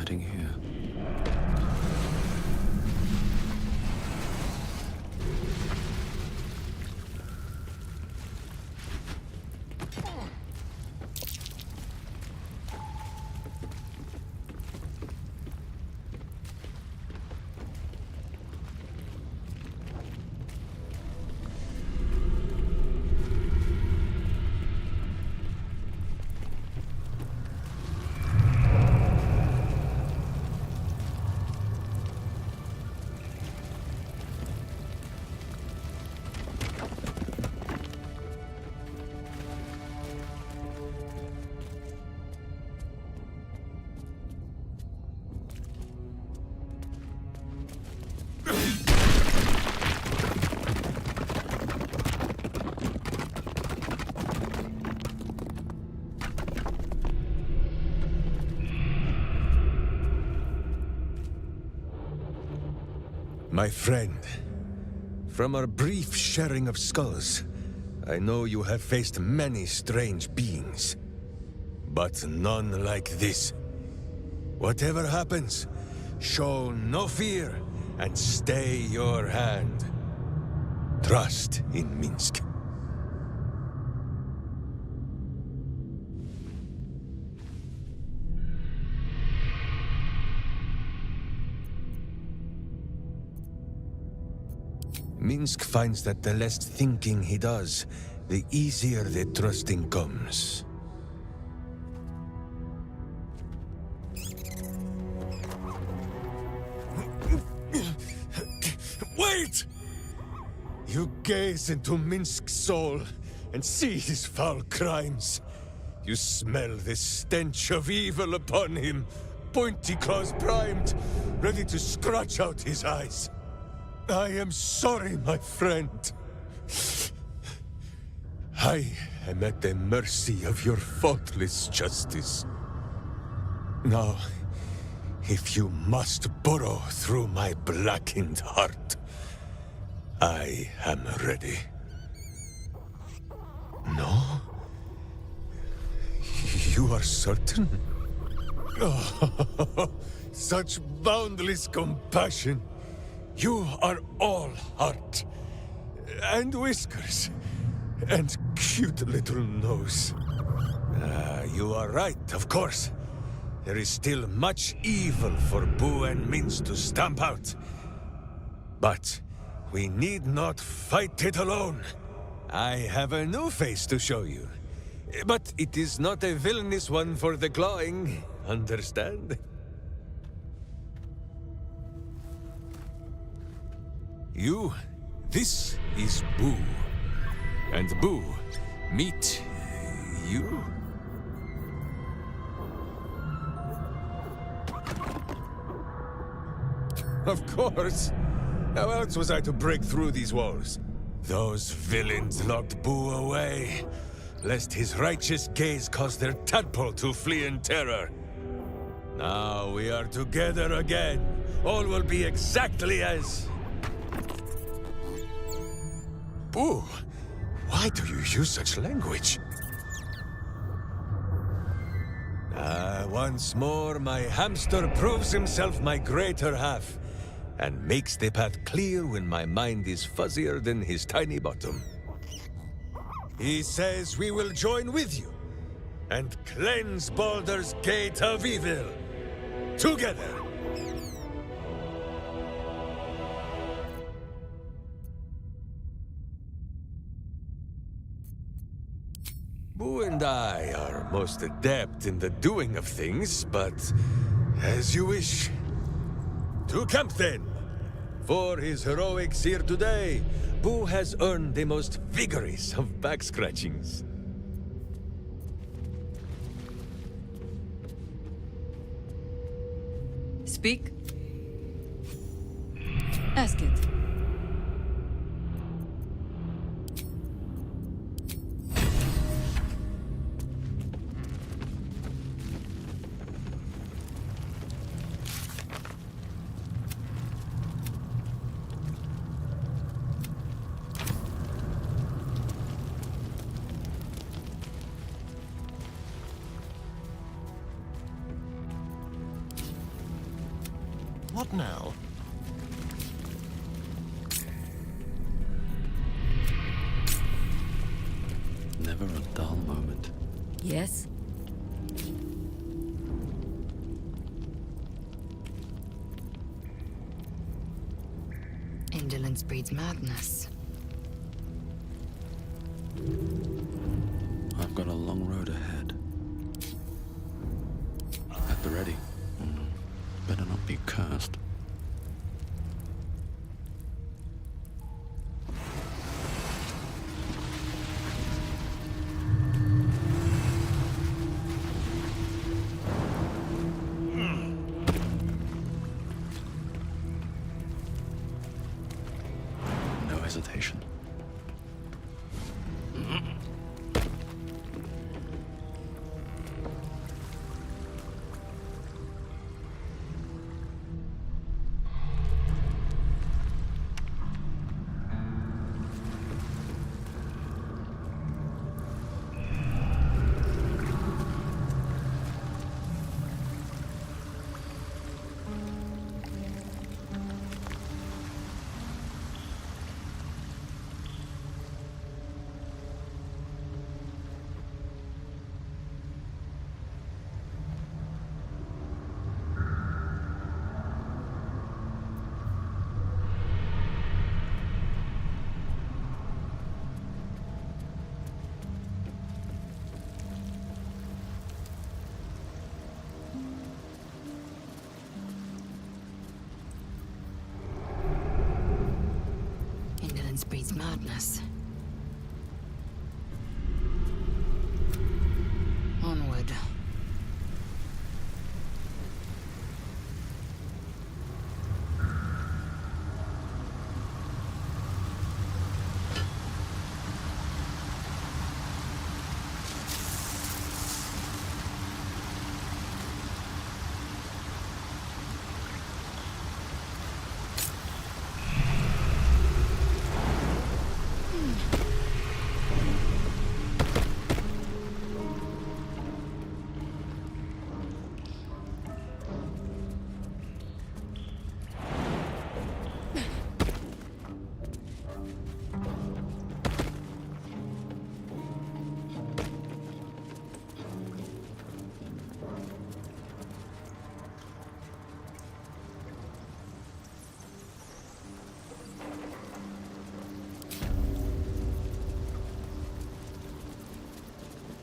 hiding here? My friend, from our brief sharing of skulls, I know you have faced many strange beings, but none like this. Whatever happens, show no fear and stay your hand. Trust in Minsc. Minsc finds that the less thinking he does, the easier the trusting comes. Wait! You gaze into Minsc's soul and see his foul crimes. You smell the stench of evil upon him, pointy claws primed, ready to scratch out his eyes. I am sorry, my friend. I am at the mercy of your faultless justice. Now, if you must burrow through my blackened heart, I am ready. No? You are certain? Oh, such boundless compassion. You are all heart, and whiskers, and cute little nose. You are right, of course. There is still much evil for Boo and Minsc to stamp out. But we need not fight it alone. I have a new face to show you. But it is not a villainous one for the clawing, understand? This is Boo. And Boo, meet you? Of course. How else was I to break through these walls? Those villains locked Boo away, lest his righteous gaze cause their tadpole to flee in terror. Now we are together again. All will be exactly as... Boo, why do you use such language? Once more, my hamster proves himself my greater half, and makes the path clear when my mind is fuzzier than his tiny bottom. He says we will join with you, and cleanse Baldur's gate of evil, together! Boo and I are most adept in the doing of things, but as you wish. To camp then! For his heroics here today, Boo has earned the most vigorous of back-scratchings. Speak. Ask it. What now? Never a dull moment. Yes? Indolence breeds madness. I've got a long road ahead. At the ready. Better not be cursed. No hesitation. Indolence breeds madness. Onward.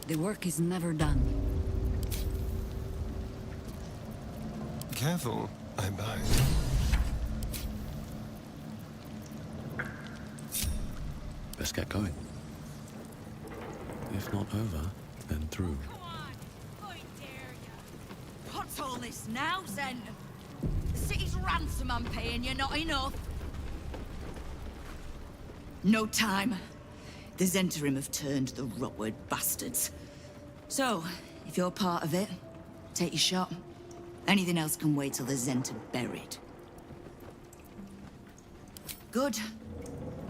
The work is never done. Careful, I bite. Let's get going. If not over, then through. Come on! I dare you! What's all this now, then? The city's ransom I'm paying you, not enough. No time. The Zhentarim have turned the rotward bastards. So, if you're part of it, take your shot. Anything else can wait till the Zhent are buried. Good.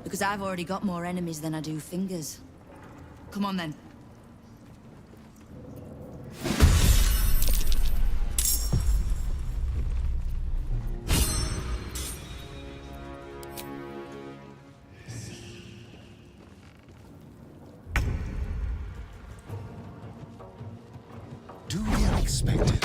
Because I've already got more enemies than I do fingers. Come on then. Do the unexpected.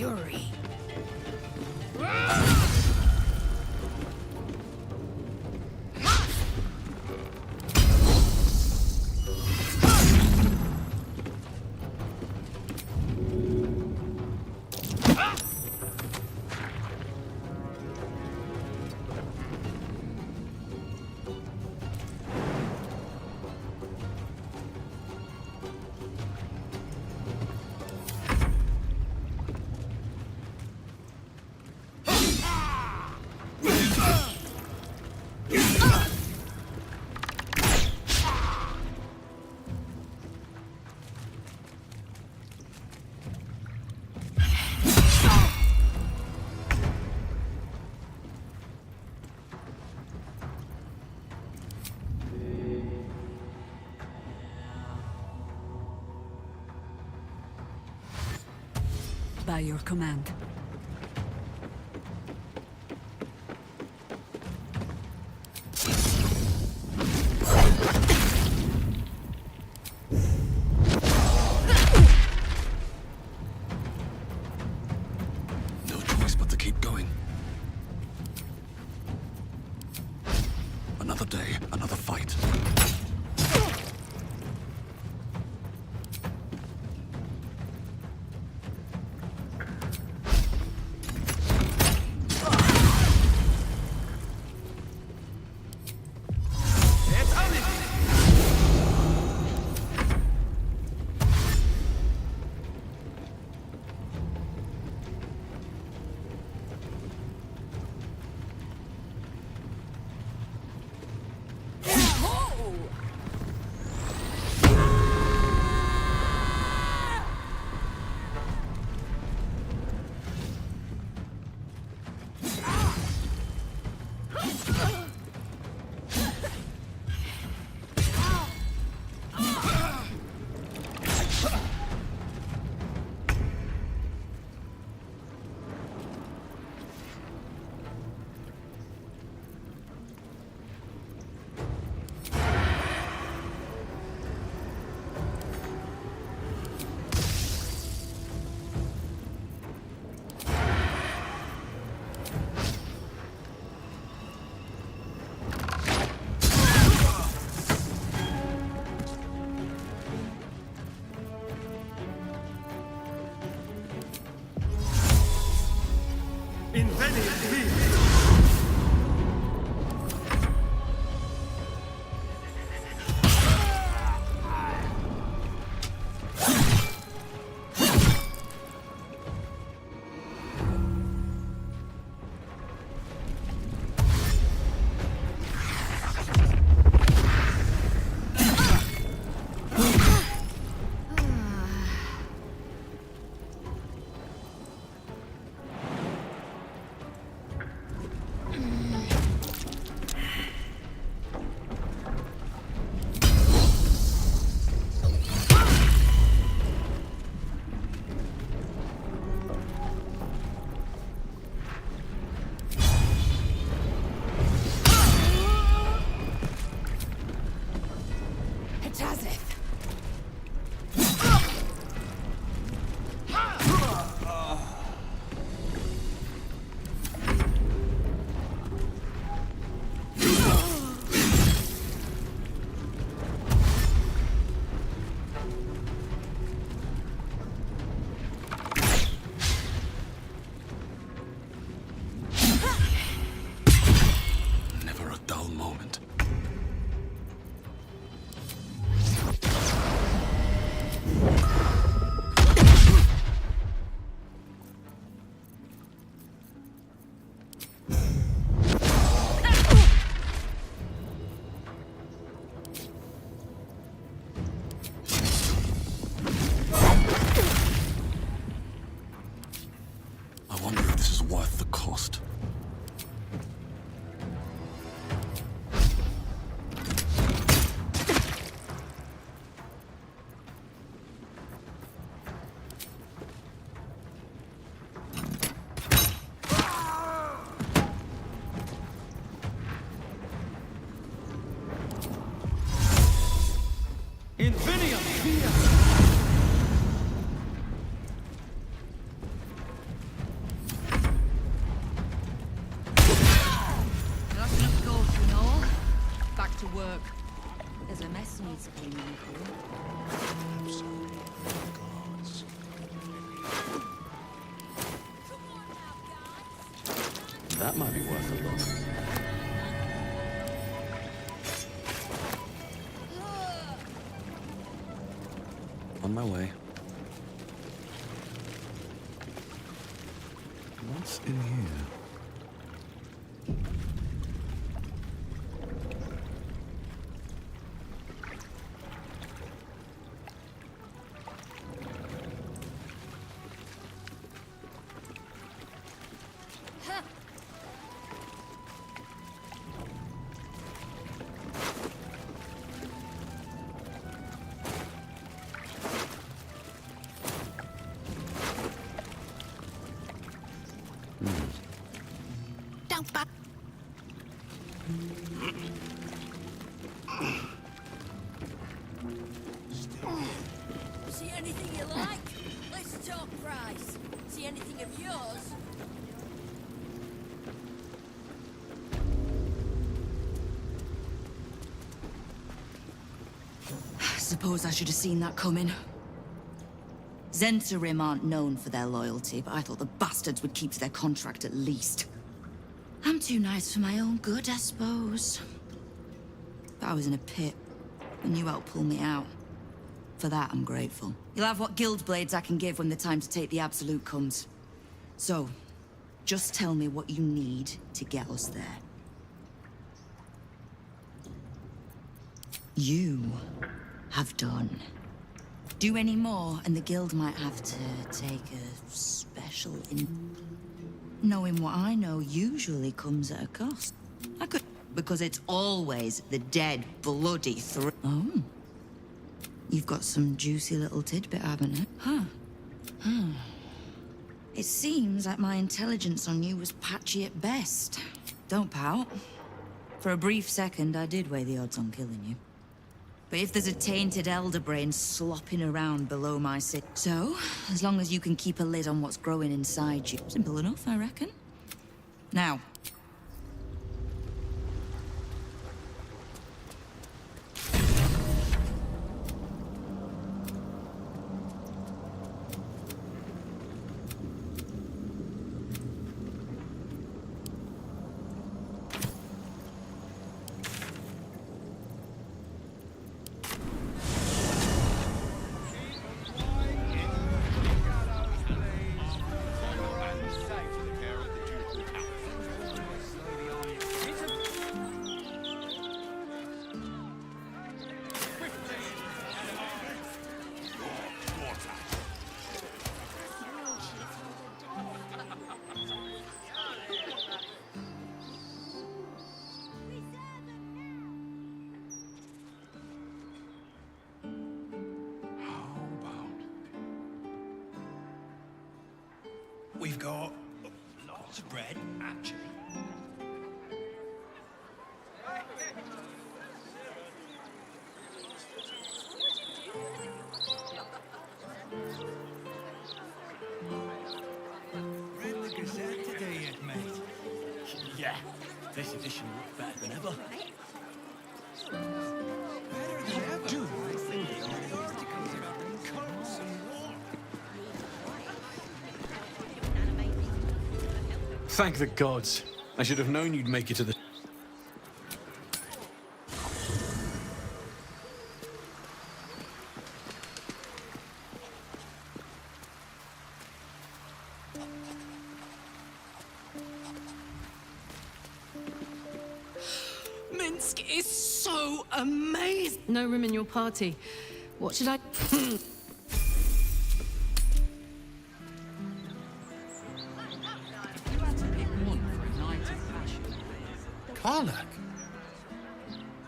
fury. By your command. No choice but to keep going. Another day, another fight. work. There's a mess needs cleaning. That might be worth a look. On my way. What's in here? See anything you like? Let's talk price. See anything of yours? Suppose I should have seen that coming. Zhentarim aren't known for their loyalty, but I thought the bastards would keep to their contract at least. I'm too nice for my own good, I suppose. But I was in a pit, and you helped pull me out. For that, I'm grateful. You'll have what guild blades I can give when the time to take the absolute comes. So, just tell me what you need to get us there. You have done. Do any more, and the guild might have to take a special in... Knowing what I know usually comes at a cost. I could... Because it's always the dead, bloody through. Oh. You've got some juicy little tidbit, haven't you? Huh. It seems like my intelligence on you was patchy at best. Don't pout. For a brief second, I did weigh the odds on killing you. But if there's a tainted elder brain slopping around below my sick... So, as long as you can keep a lid on what's growing inside you. Simple enough, I reckon. Now. We've got lots of bread, actually. Read the Gazette today yet, mate? Yeah, this edition looks better than ever. Better than ever. Dude, the articles about coats and war. Thank the gods. I should have known you'd make it to the... Minsc is so amazing. No room in your party. What should I... Karlach,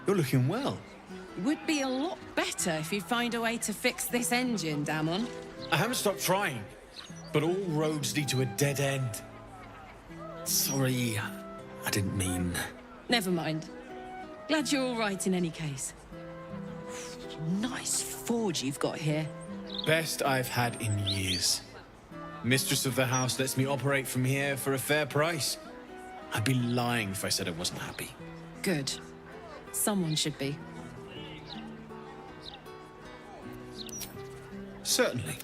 you're looking well. Would be a lot better if you'd find a way to fix this engine, Damon. I haven't stopped trying, but all roads lead to a dead end. Sorry, I didn't mean... Never mind. Glad you're all right in any case. Nice forge you've got here. Best I've had in years. Mistress of the house lets me operate from here for a fair price. I'd be lying if I said I wasn't happy. Good. Someone should be. Certainly.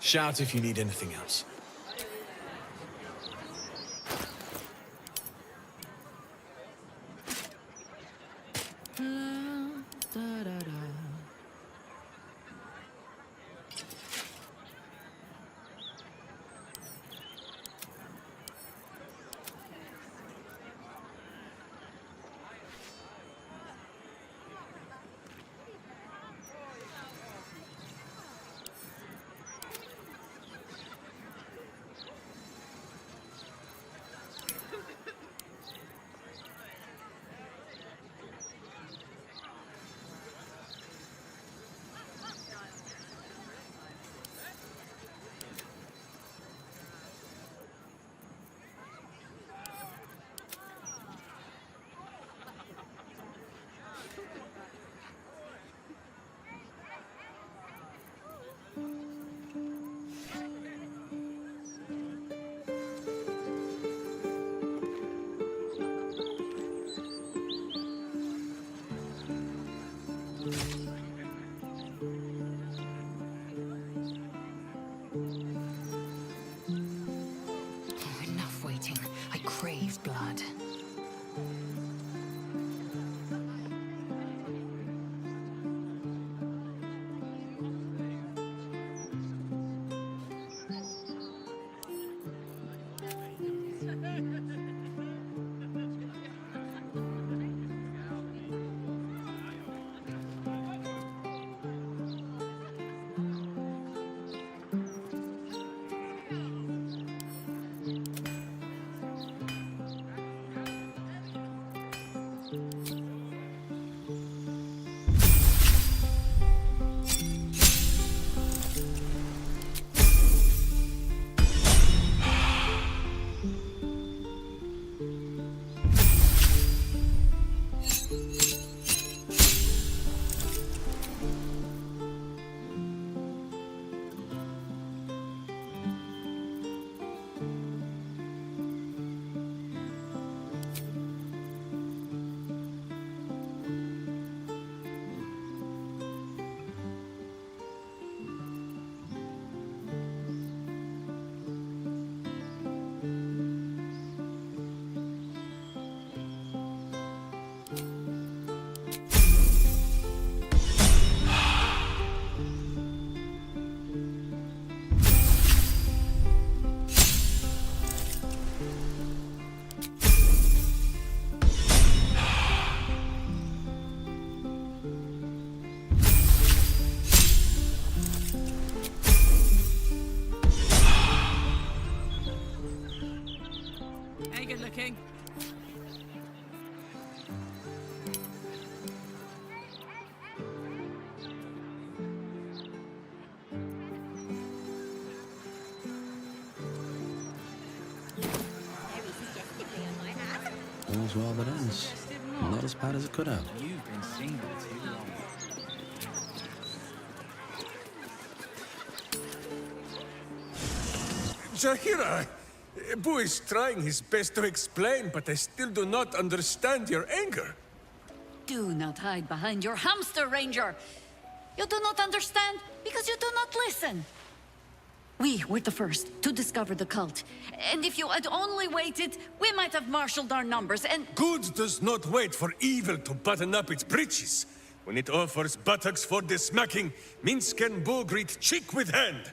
Shout if you need anything else. good looking. All's well that ends. Not as bad as it could have. You've been single too long. Jaheira! Boo is trying his best to explain, but I still do not understand your anger. Do not hide behind your hamster, Ranger. You do not understand because you do not listen. We were the first to discover the cult. And if you had only waited, we might have marshaled our numbers and... Good does not wait for evil to button up its breeches. When it offers buttocks for the smacking, Minsc and Boo greet cheek with hand.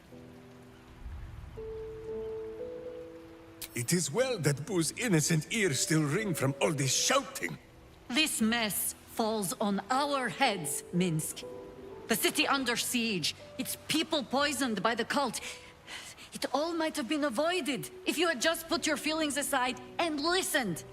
It is well that Boo's innocent ears still ring from all this shouting. This mess falls on our heads, Minsc. The city under siege, its people poisoned by the cult. It all might have been avoided if you had just put your feelings aside and listened.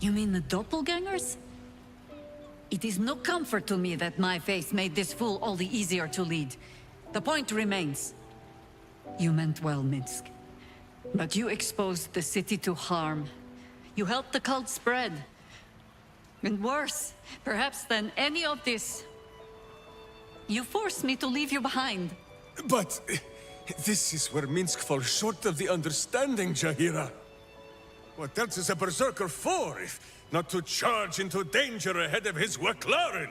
You mean the doppelgangers? It is no comfort to me that my face made this fool all the easier to lead. The point remains. You meant well, Minsc. But you exposed the city to harm. You helped the cult spread. And worse, perhaps than any of this, you forced me to leave you behind. But this is where Minsc falls short of the understanding, Jaheira. What else is a berserker for, if not to charge into danger ahead of his Wicklaren?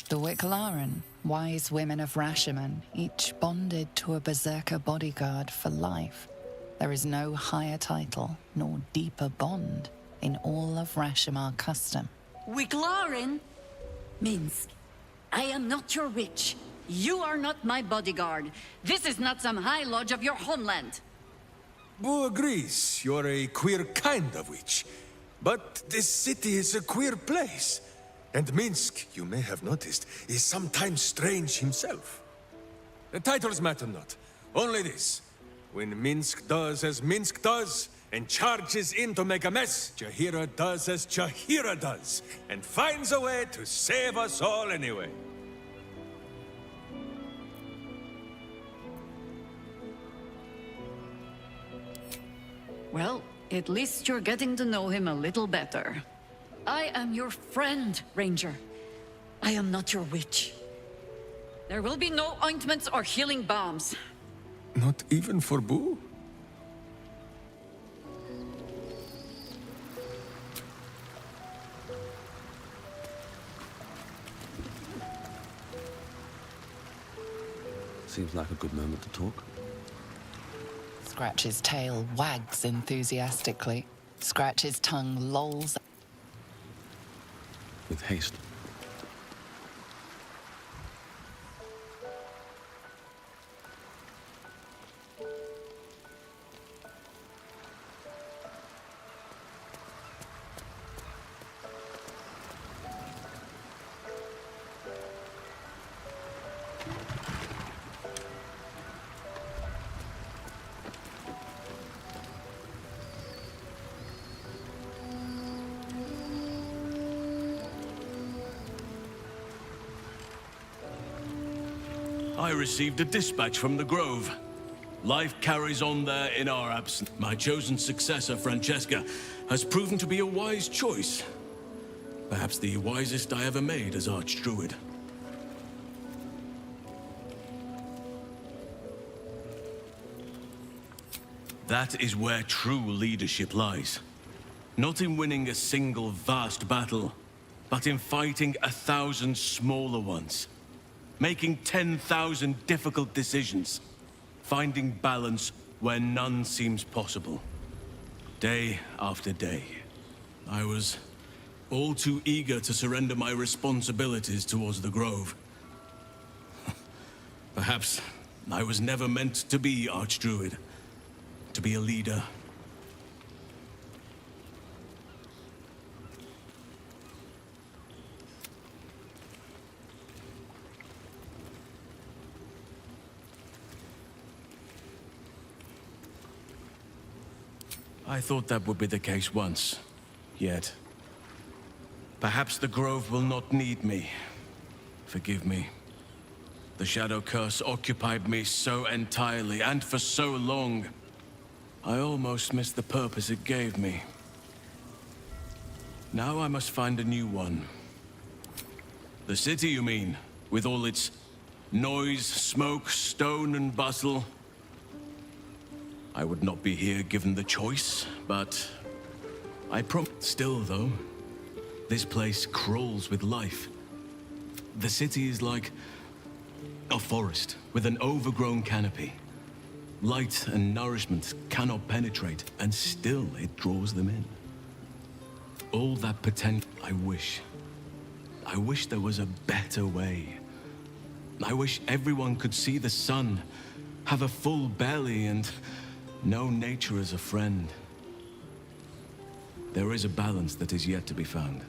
The Wicklaren, wise women of Rashomon, each bonded to a berserker bodyguard for life. There is no higher title, nor deeper bond in all of Rashomon custom. Wicklaren? Minsc, I am not your witch. You are not my bodyguard. This is not some high lodge of your homeland. Boo agrees you're a queer kind of witch. But this city is a queer place. And Minsc, you may have noticed, is sometimes strange himself. The titles matter not. Only this. When Minsc does as Minsc does, and charges in to make a mess, Jaheira does as Jaheira does, and finds a way to save us all anyway. Well, at least you're getting to know him a little better. I am your friend, Ranger. I am not your witch. There will be no ointments or healing balms. Not even for Boo? Seems like a good moment to talk. Scratch's tail wags enthusiastically. Scratch's tongue lolls. With haste. I received a dispatch from the Grove. Life carries on there in our absence. My chosen successor, Francesca, has proven to be a wise choice. Perhaps the wisest I ever made as Archdruid. That is where true leadership lies. Not in winning a single vast battle, but in fighting 1,000 smaller ones. Making 10,000 difficult decisions. Finding balance where none seems possible. Day after day. I was all too eager to surrender my responsibilities towards the Grove. Perhaps I was never meant to be Archdruid, to be a leader. I thought that would be the case once, yet perhaps the Grove will not need me. Forgive me. The Shadow Curse occupied me so entirely, and for so long, I almost missed the purpose it gave me. Now I must find a new one. The city, you mean? With all its noise, smoke, stone, and bustle? I would not be here given the choice, but I Still, though, this place crawls with life. The city is like a forest with an overgrown canopy. Light and nourishment cannot penetrate, and still it draws them in. All that potential. I wish there was a better way. I wish everyone could see the sun, have a full belly, and know nature as a friend. There is a balance that is yet to be found.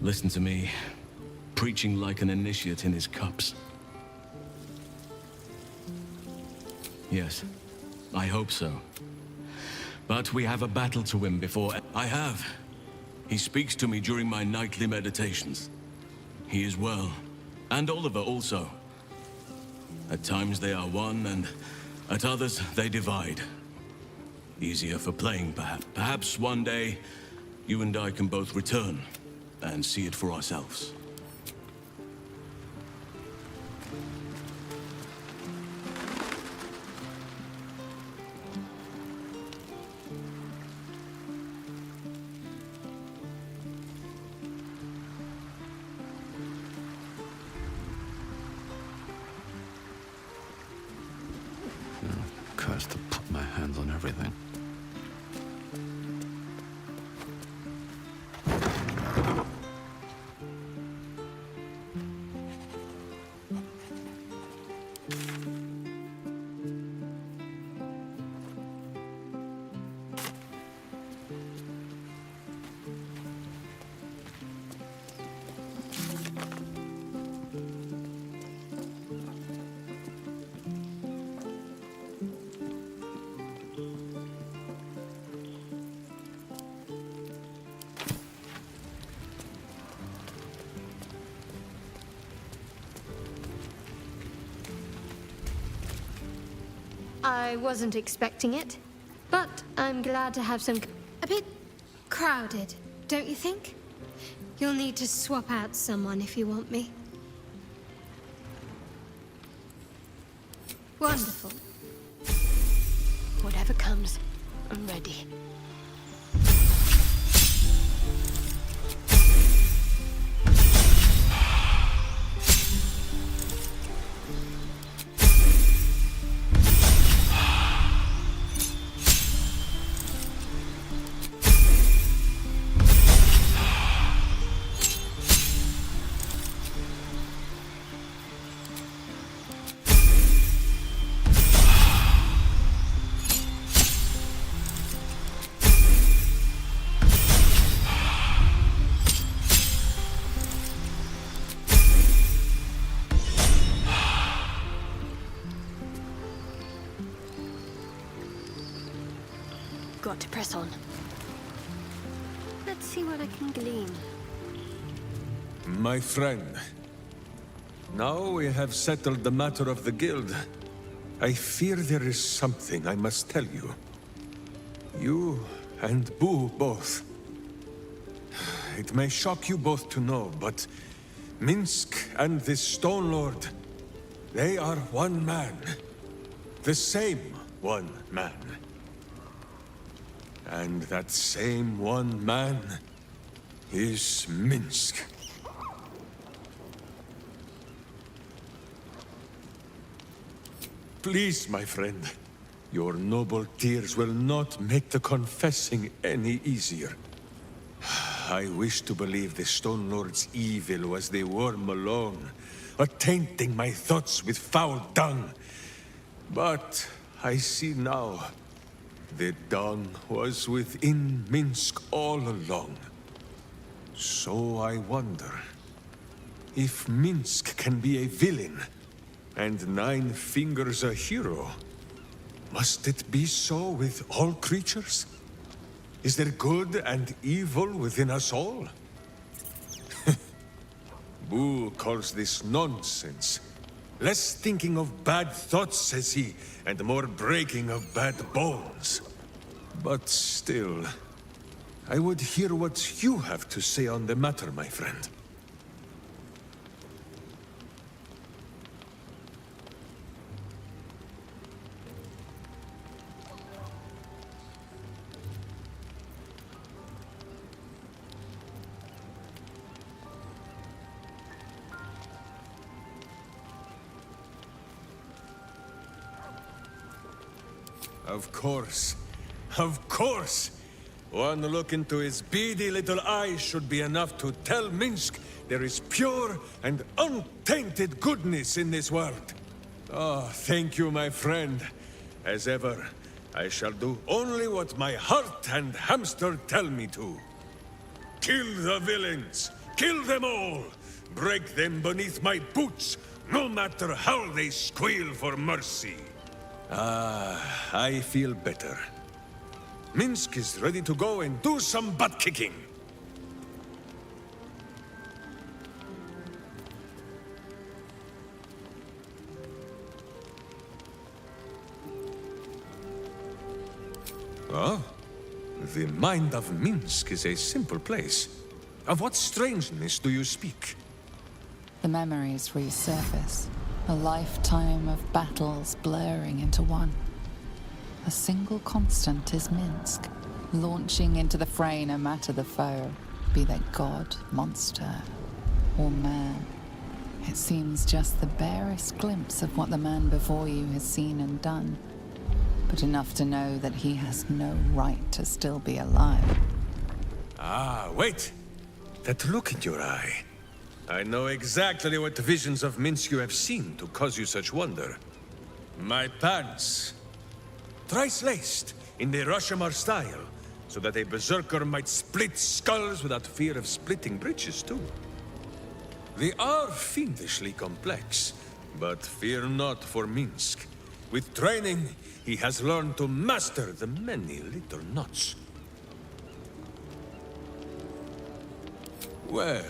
Listen to me, preaching like an initiate in his cups. Yes, I hope so. But we have a battle to win before... I have. He speaks to me during my nightly meditations. He is well. And Oliver also. At times they are one, and at others they divide. Easier for playing, perhaps. Perhaps one day, you and I can both return and see it for ourselves. Cursed to put my hands on everything. I wasn't expecting it, but I'm glad to have some... A bit crowded, don't you think? You'll need to swap out someone if you want me. Wonderful. Whatever comes, I'm ready. Got to press on. Let's see what I can glean. My friend, now we have settled the matter of the guild. I fear there is something I must tell you. You and Boo both. It may shock you both to know, but Minsc and this Stone Lord, they are one man. The same one man. And that same one man is Minsc. Please, my friend, your noble tears will not make the confessing any easier. I wish to believe the Stone Lord's evil was the worm alone, tainting my thoughts with foul dung. But I see now, the dung was within Minsc all along. So I wonder, if Minsc can be a villain, and Nine-Fingers a hero, must it be so with all creatures? Is there good and evil within us all? Boo calls this nonsense. Less thinking of bad thoughts, says he, and more breaking of bad bones. But still, I would hear what you have to say on the matter, my friend. Of course. Of course! One look into his beady little eyes should be enough to tell Minsc there is pure and untainted goodness in this world. Oh, thank you, my friend. As ever, I shall do only what my heart and hamster tell me to. Kill the villains! Kill them all! Break them beneath my boots, no matter how they squeal for mercy. Ah, I feel better. Minsc is ready to go and do some butt-kicking. Oh? The mind of Minsc is a simple place. Of what strangeness do you speak? The memories resurface. A lifetime of battles blurring into one. A single constant is Minsc, launching into the fray no matter the foe, be they god, monster, or man. It seems just the barest glimpse of what the man before you has seen and done, but enough to know that he has no right to still be alive. Ah, wait! That look in your eye. I know exactly what visions of Minsc you have seen to cause you such wonder. My pants. Thrice laced, in the Rashomar style, so that a berserker might split skulls without fear of splitting bridges, too. They are fiendishly complex, but fear not for Minsc. With training, he has learned to master the many little knots. Well,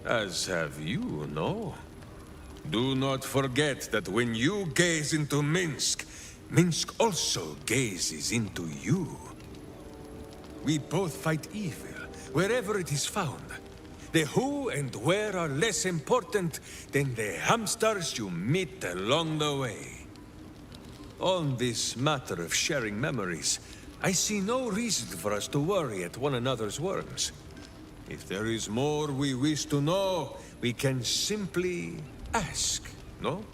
as have you, no? Do not forget that when you gaze into Minsc, Minsc also gazes into you. We both fight evil, wherever it is found. The who and where are less important than the hamsters you meet along the way. On this matter of sharing memories, I see no reason for us to worry at one another's worms. If there is more we wish to know, we can simply ask, no?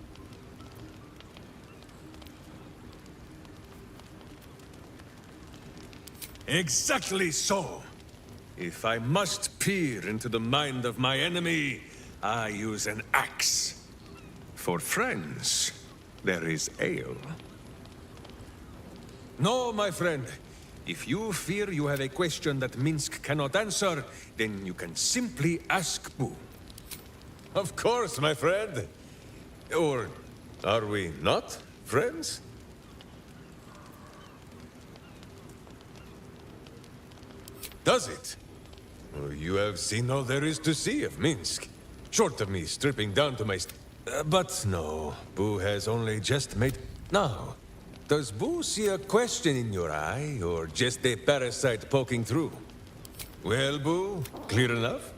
Exactly so! If I must peer into the mind of my enemy, I use an axe. For friends, there is ale. No, my friend. If you fear you have a question that Minsc cannot answer, then you can simply ask Boo. Of course, my friend. Or are we not friends? Does it? You have seen all there is to see of Minsc. Short of me stripping down to my but no, Boo has only just made... Now, does Boo see a question in your eye, or just a parasite poking through? Well, Boo, clear enough?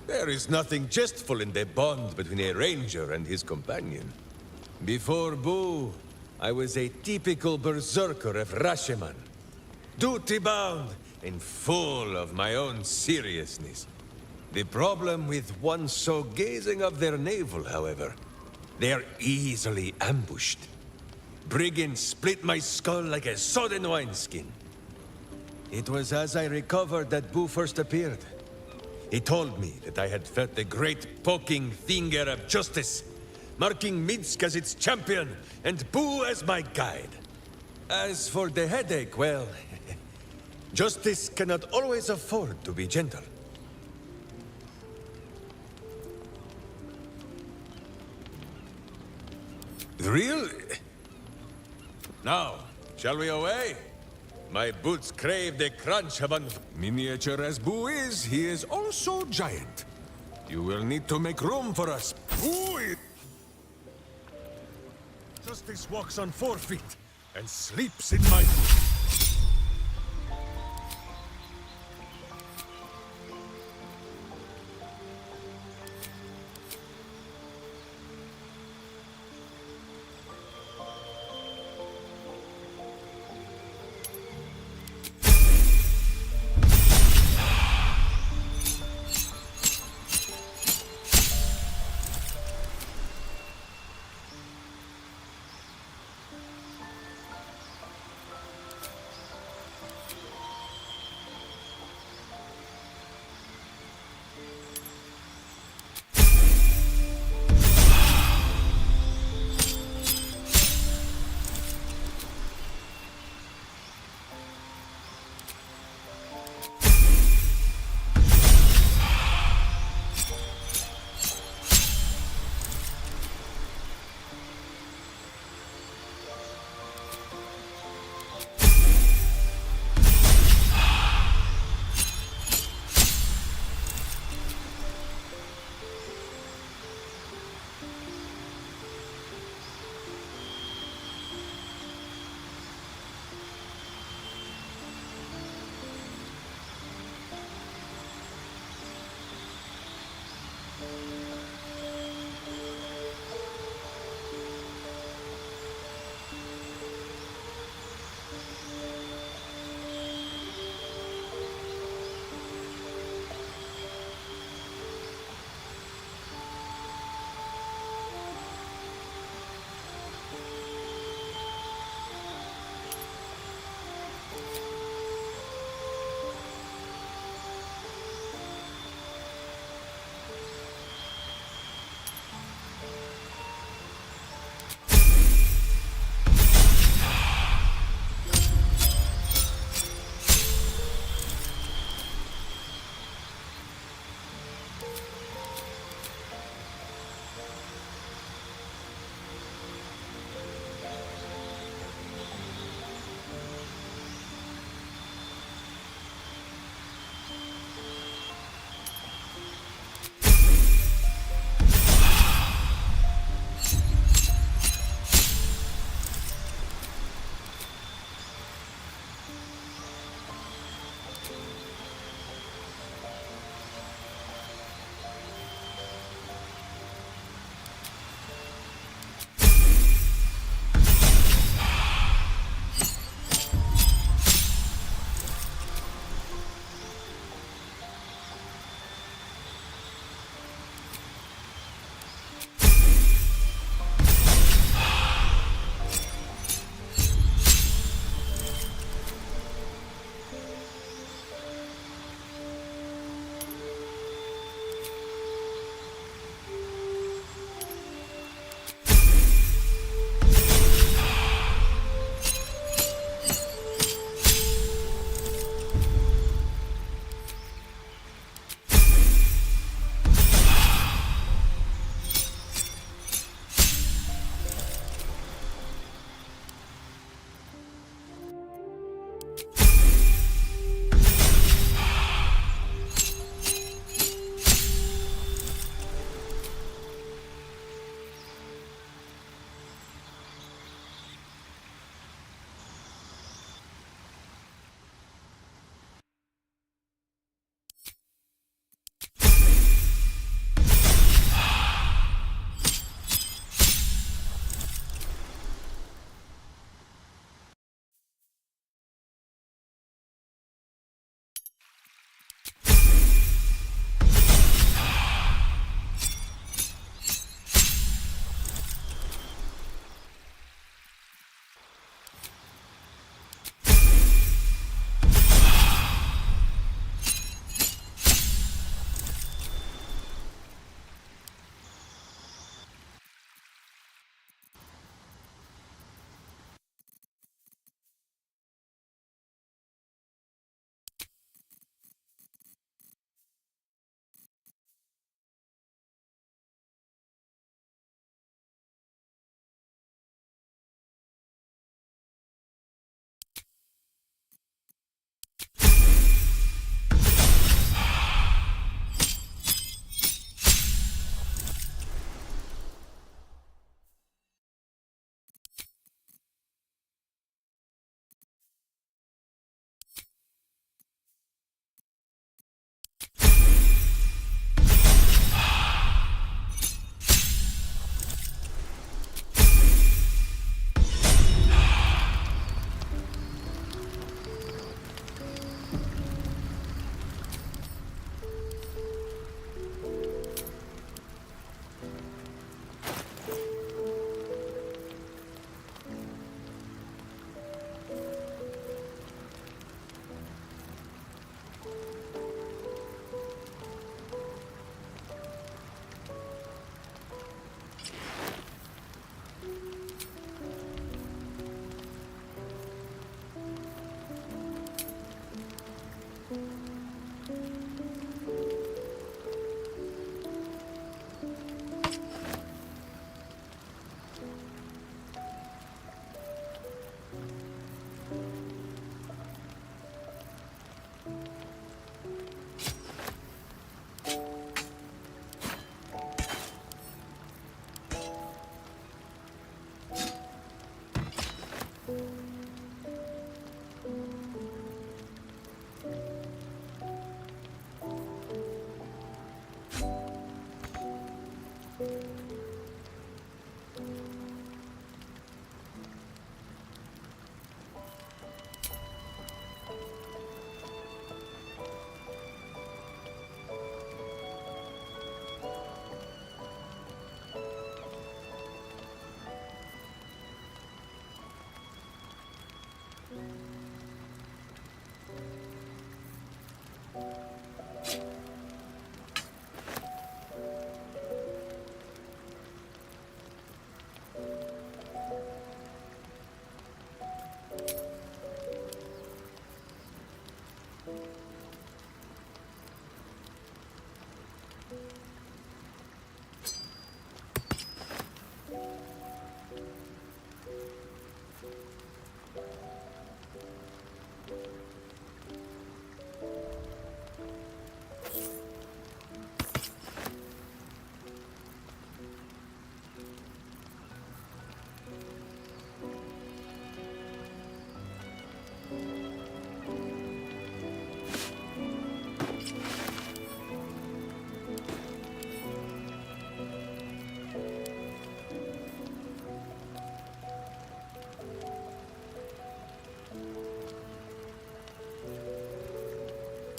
There is nothing jestful in the bond between a ranger and his companion. Before Boo, I was a typical berserker of Rashomon. Duty-bound and full of my own seriousness. The problem with one so gazing of their navel, however, they are easily ambushed. brigand split my skull like a sodden wineskin. It was as I recovered that Boo first appeared. He told me that I had felt the great poking finger of justice, marking Minsc as its champion and Boo as my guide. As for the headache, well, justice cannot always afford to be gentle. Real? Now, shall we away? My boots crave the crunch of Miniature as Boo is, he is also giant. You will need to make room for us. Boo is... Justice walks on 4 feet and sleeps in my boots.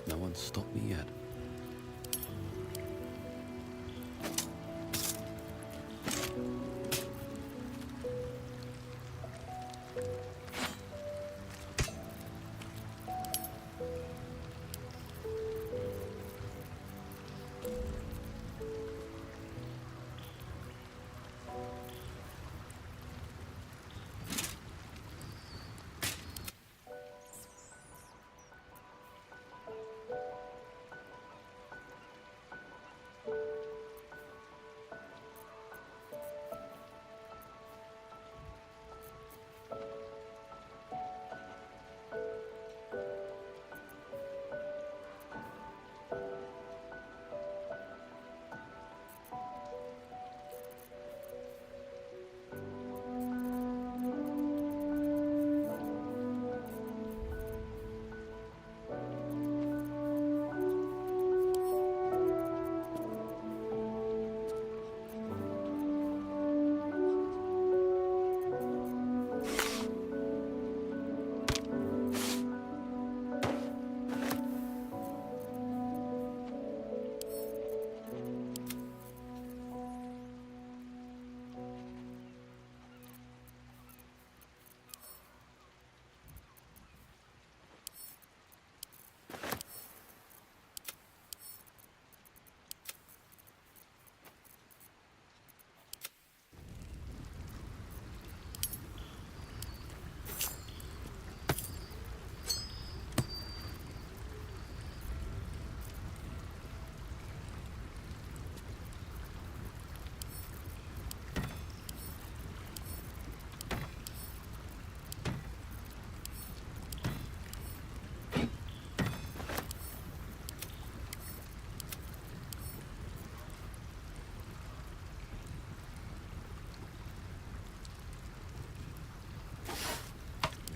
No one's stopped me yet.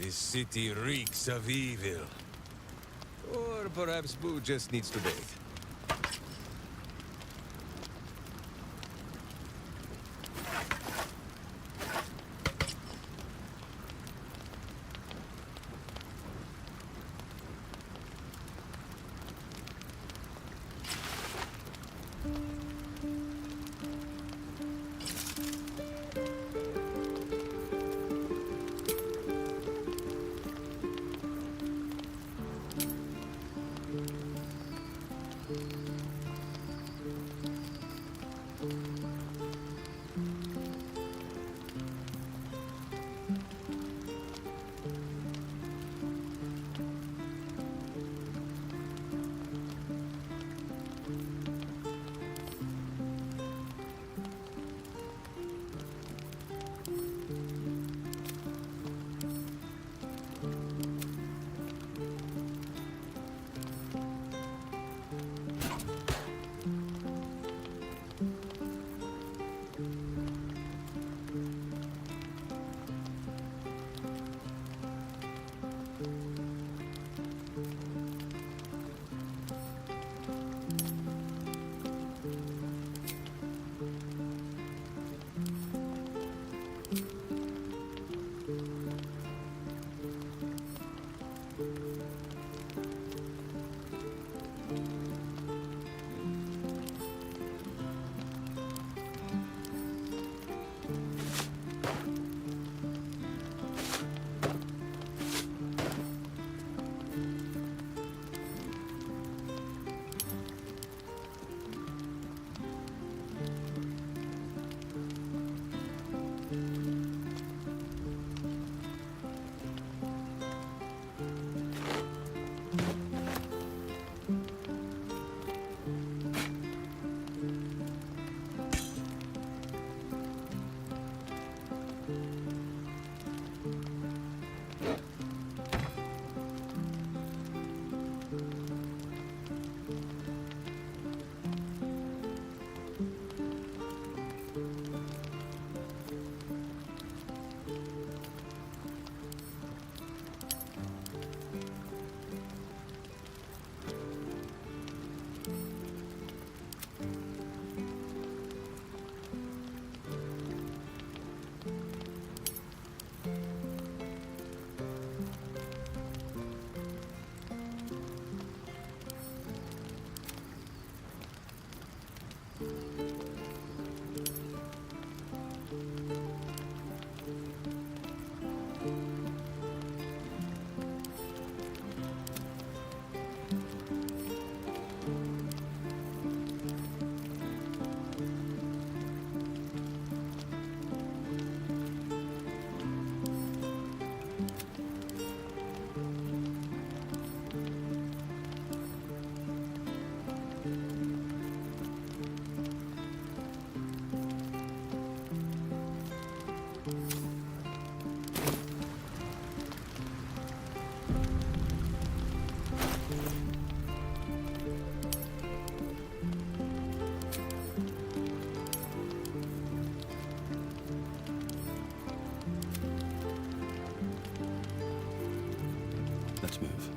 This city reeks of evil. Or perhaps Boo just needs to bathe. Let's move.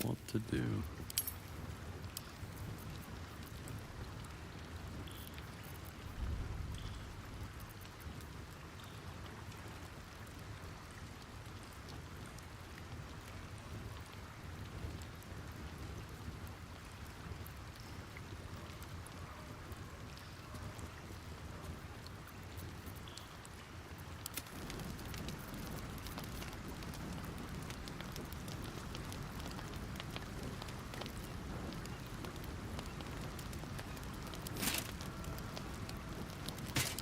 What to do?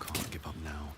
Can't give up now.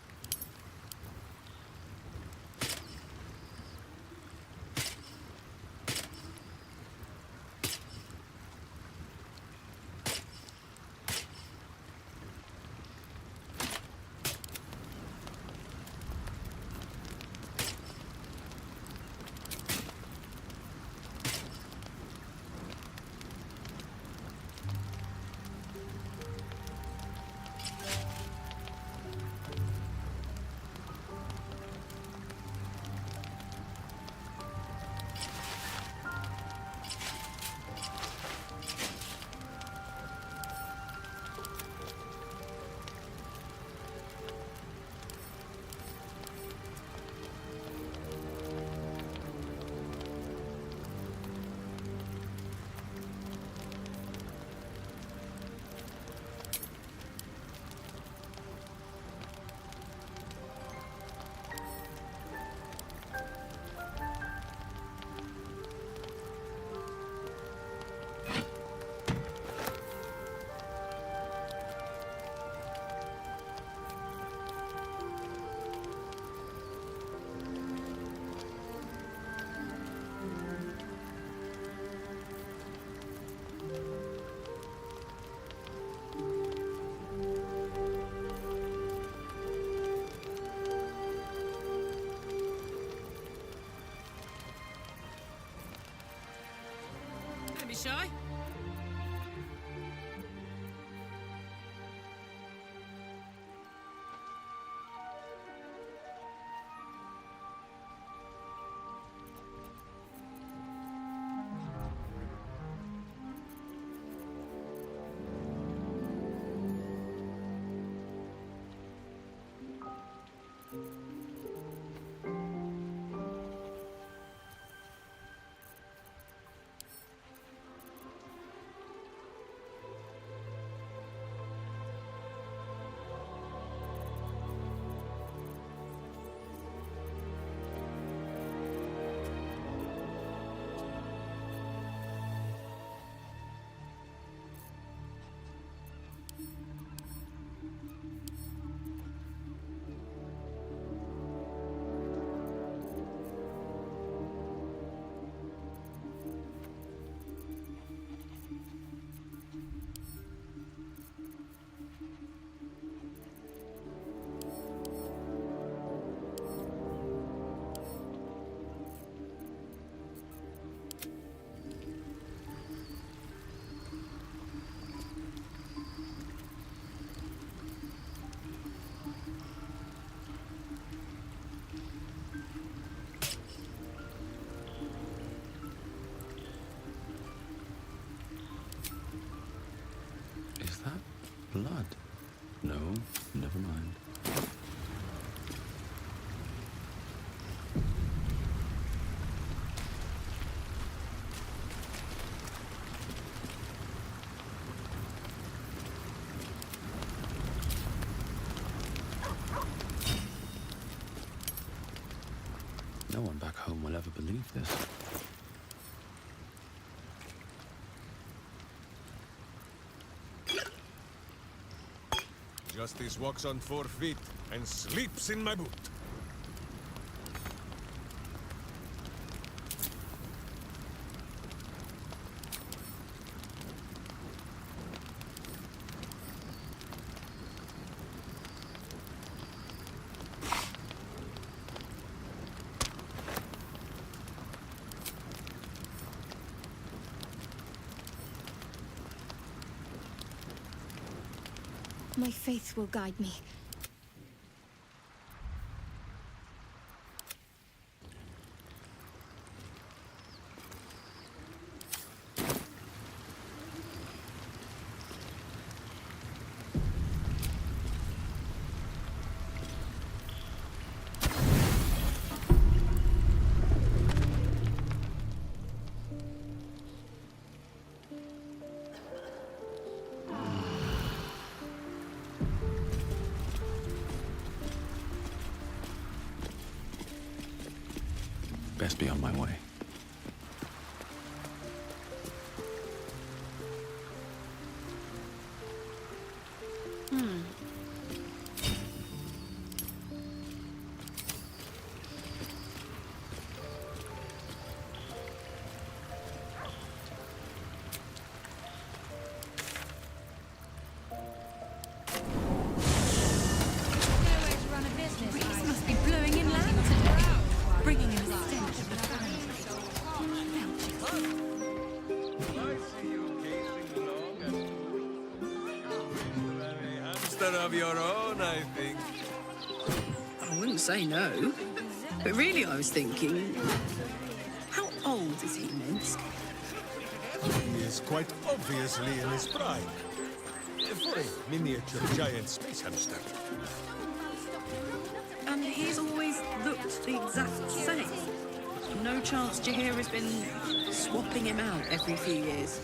Don't be shy. Is that blood? No, never mind. No one back home will ever believe this. Justice walks on 4 feet and sleeps in my boot. My faith will guide me. Best be on my way. Must be blowing in land today, bringing in a stench of the Hamster of your own, I think. I wouldn't say no. But really, I was thinking, how old is he, Minsc? He is quite obviously in his prime. For a miniature giant space hamster. And he's always looked the exact same. No chance Jaheir has been swapping him out every few years.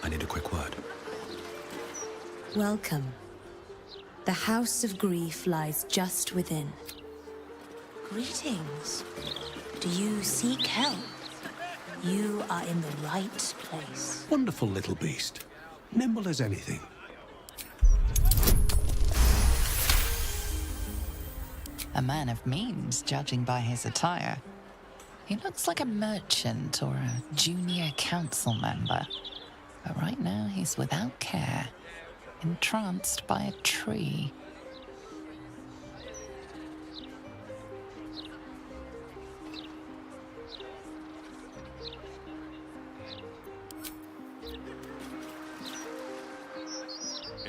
I need a quick word. Welcome. The House of Grief lies just within. Greetings. Do you seek help? You are in the right place. Wonderful little beast. Nimble as anything. A man of means, judging by his attire. He looks like a merchant or a junior council member. But right now he's without care, entranced by a tree.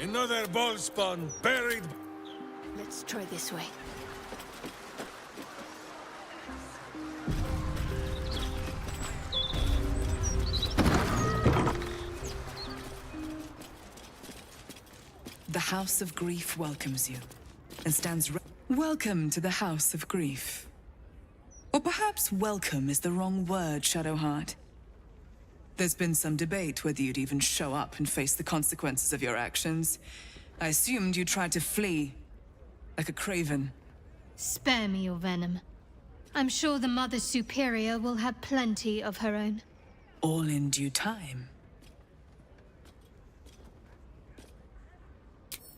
Another ball spawn buried. Let's try this way. The House of Grief welcomes you, and stands Welcome to the House of Grief. Or perhaps welcome is the wrong word, Shadowheart. There's been some debate whether you'd even show up and face the consequences of your actions. I assumed you tried to flee, like a craven. Spare me your venom. I'm sure the Mother Superior will have plenty of her own. All in due time.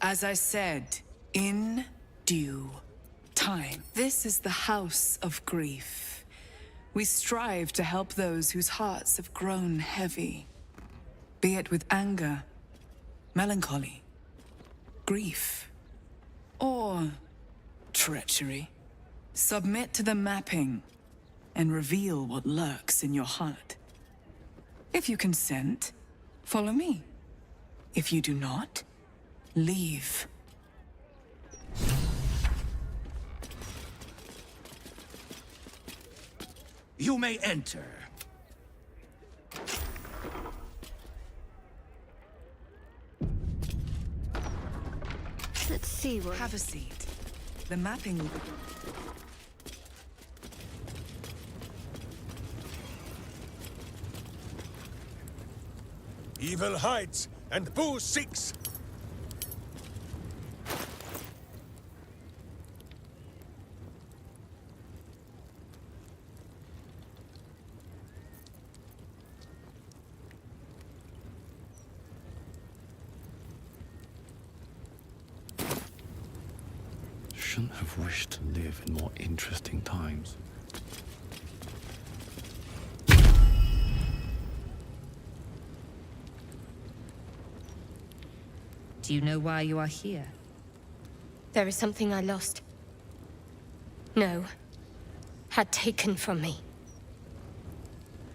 As I said, in due time. This is the House of Grief. We strive to help those whose hearts have grown heavy, be it with anger, melancholy, grief, or treachery. Submit to the mapping and reveal what lurks in your heart. If you consent, follow me. If you do not, leave. You may enter. Let's see what... Have a seat. The mapping will be... Evil hides and Boo seeks. shouldn't have wished to live in more interesting times. Do you know why you are here? There is something I lost. No. Had taken from me.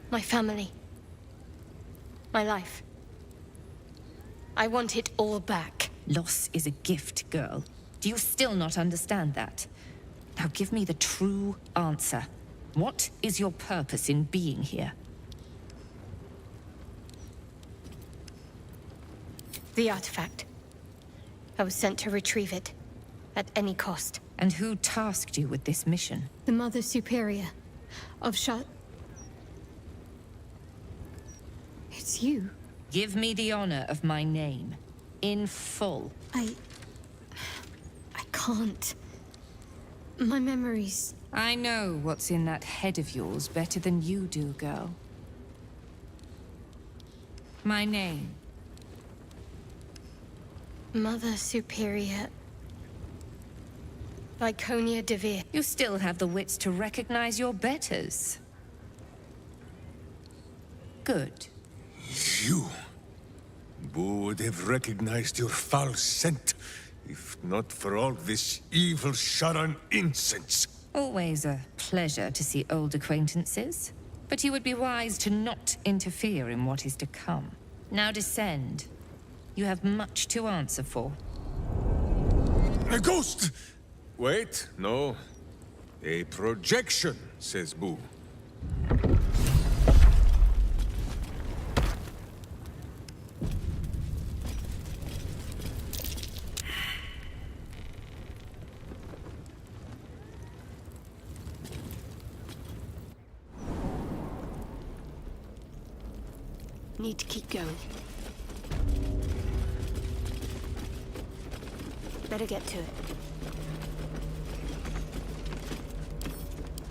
My family. My life. I want it all back. Loss is a gift, girl. Do you still not understand that? Now give me the true answer. What is your purpose in being here? The artifact. I was sent to retrieve it. At any cost. And who tasked you with this mission? The Mother Superior of It's you. Give me the honor of my name. In full. I can't. My memories... I know what's in that head of yours better than you do, girl. My name. Mother Superior Viconia DeVir. You still have the wits to recognize your betters. Good. You... Boo would have recognized your foul scent, if not for all this evil Sharran incense. Always a pleasure to see old acquaintances. But you would be wise to not interfere in what is to come. Now descend. You have much to answer for. A ghost! Wait, no. A projection, says Boo. Need to keep going. Better get to it.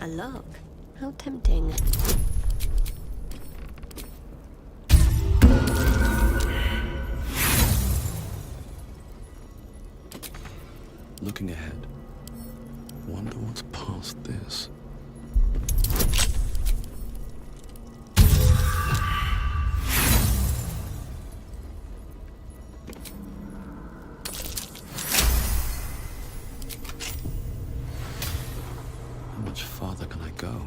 A log. How tempting. Looking ahead. Wonder what's past this. How much farther can I go?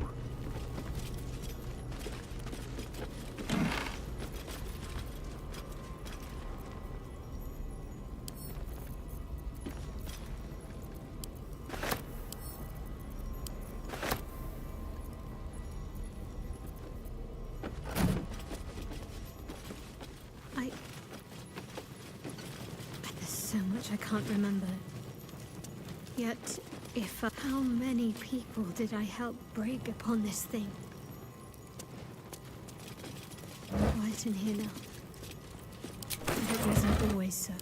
There's so much I can't remember. Yet, how many people did I help break upon this thing? Quiet in here now. And it wasn't always so.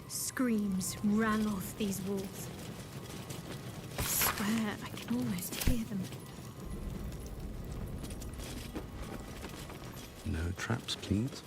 Screams rang off these walls. I swear I can almost hear them. No traps, please.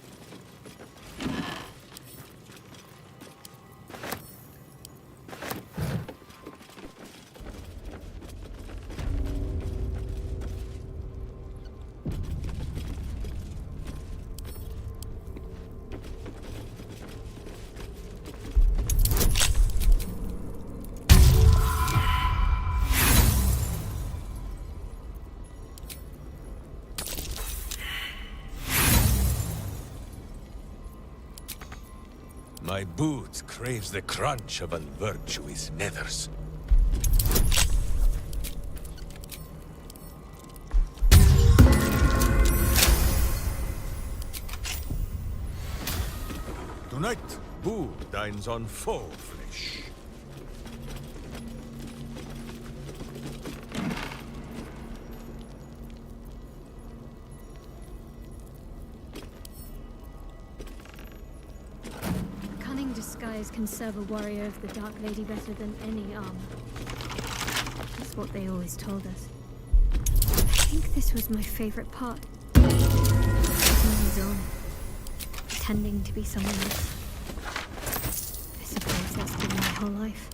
My boot craves the crunch of unvirtuous nethers. Tonight, Boo dines on foe flesh. Disguise can serve a warrior of the Dark Lady better than any armor. That's what they always told us. I think this was my favorite part. Putting these on. Pretending to be someone else. I suppose that's been my whole life.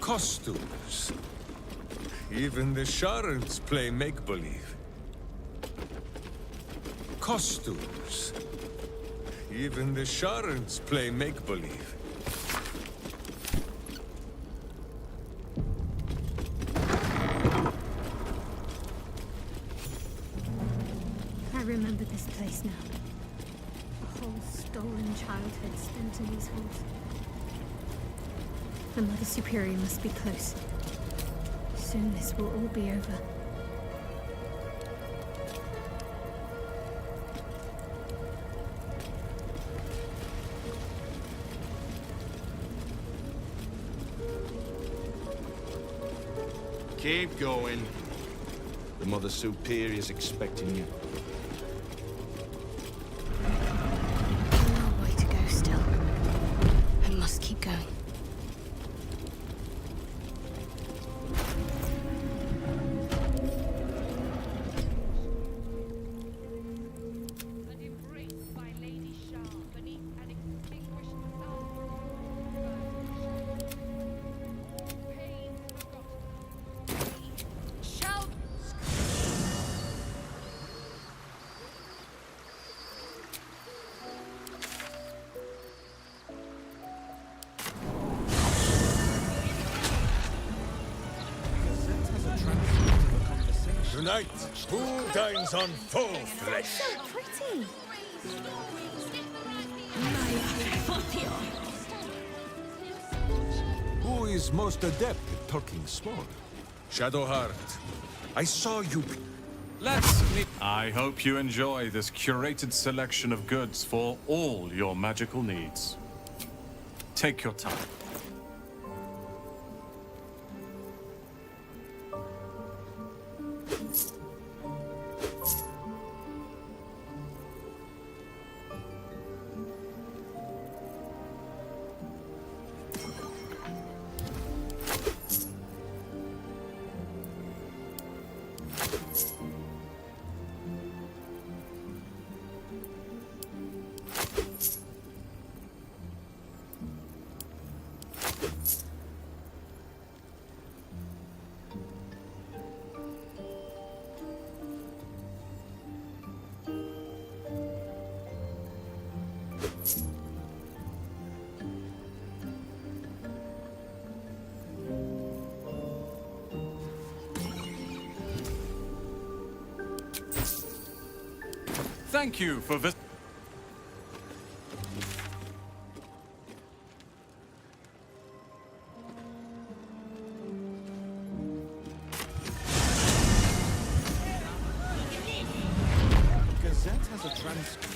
Costumes. Even the Sharrans play make-believe. Costumes. Even the Sharrans play make-believe. I remember this place now. A whole stolen childhood spent in these halls. The Mother Superior must be close. Soon this will all be over. Keep going. The Mother Superior's expecting you. A long way to go still. I must keep going. Tonight, who dines on full flesh? So pretty. Who is most adept at talking small? Shadowheart, I saw you. I hope you enjoy this curated selection of goods for all your magical needs. Take your time. Thank you for visiting. Gazette has a transcript.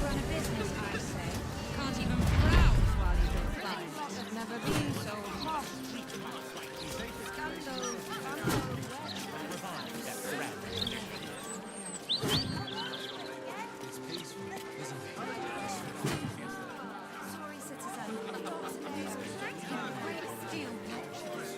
Run a business, I say. Can't even browse while you don't fight. Never been so hot. Sorry, citizen. Steel patches.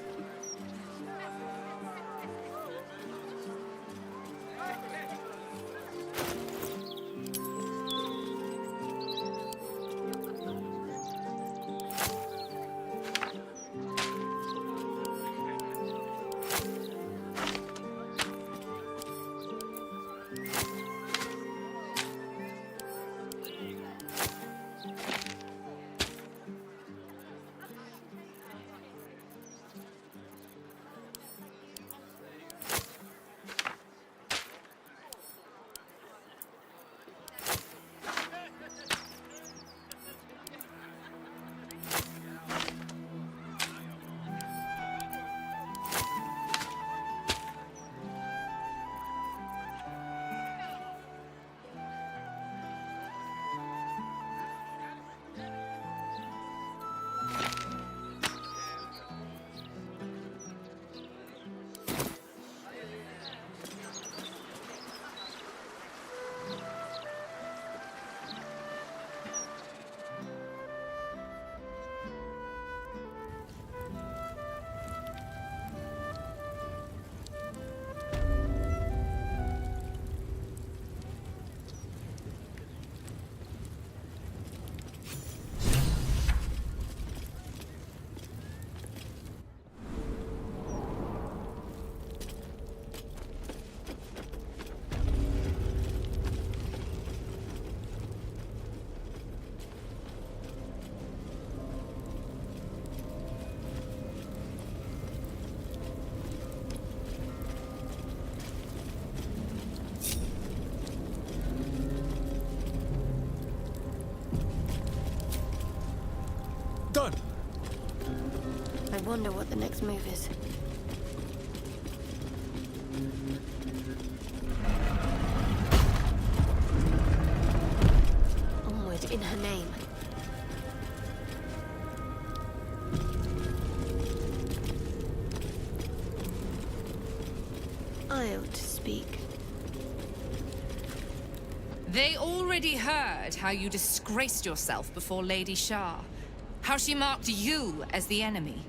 wonder what the next move is. Onward in her name. I ought to speak. They already heard how you disgraced yourself before Lady Shar. How she marked you as the enemy.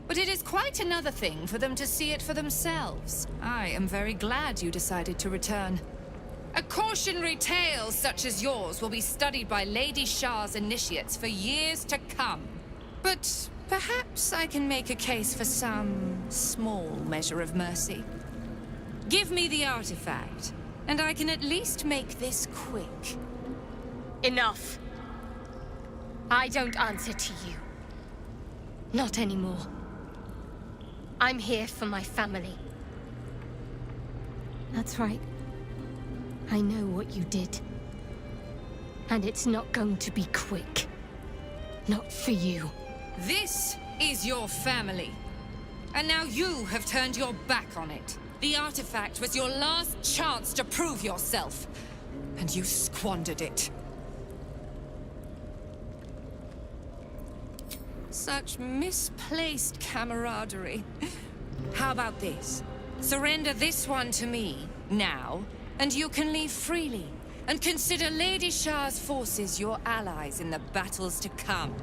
But it is quite another thing for them to see it for themselves. I am very glad you decided to return. A cautionary tale such as yours will be studied by Lady Shar's initiates for years to come. But perhaps I can make a case for some small measure of mercy. Give me the artifact, and I can at least make this quick. Enough. I don't answer to you. Not anymore. I'm here for my family. That's right. I know what you did. And it's not going to be quick. Not for you. This is your family. And now you have turned your back on it. The artifact was your last chance to prove yourself. And you squandered it. Such misplaced camaraderie. How about this? Surrender this one to me, now, and you can leave freely. And consider Lady Shar's forces your allies in the battles to come.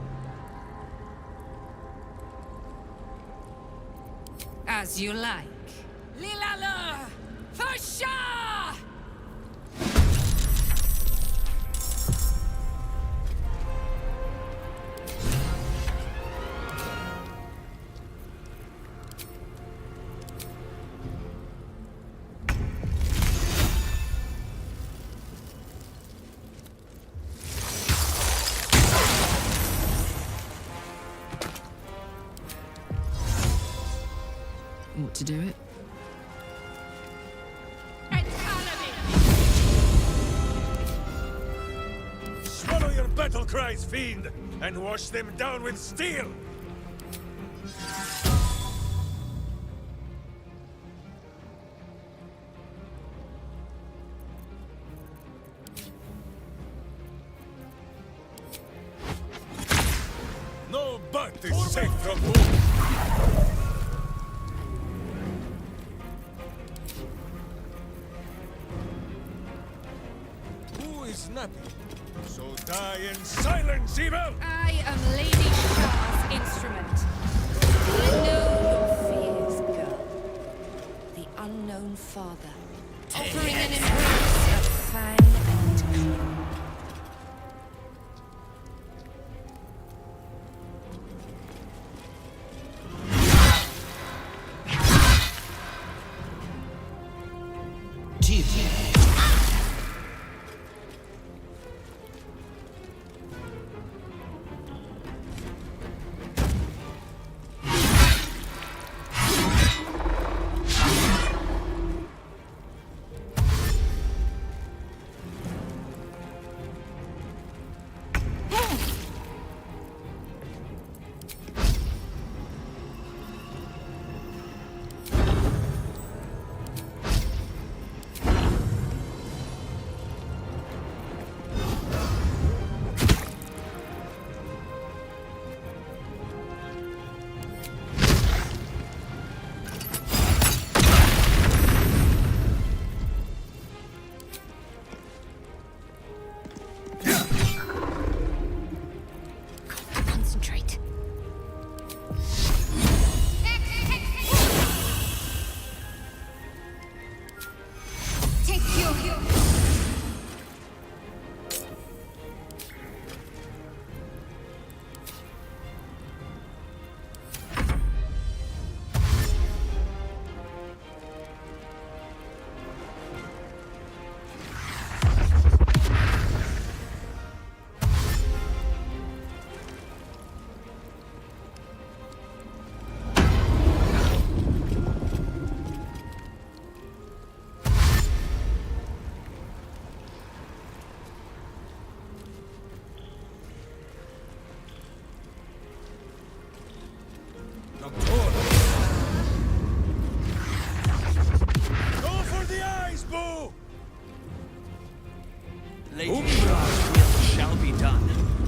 As you like. Lilala! For Shah! Ought to do it. Swallow your battle cries, fiend, and wash them down with steel! No butt is safe from wound! Who is snappy? So die in silence, evil! I am Lady Shar's instrument. I know your fears, girl. The unknown father, offering an embrace of fang and claw.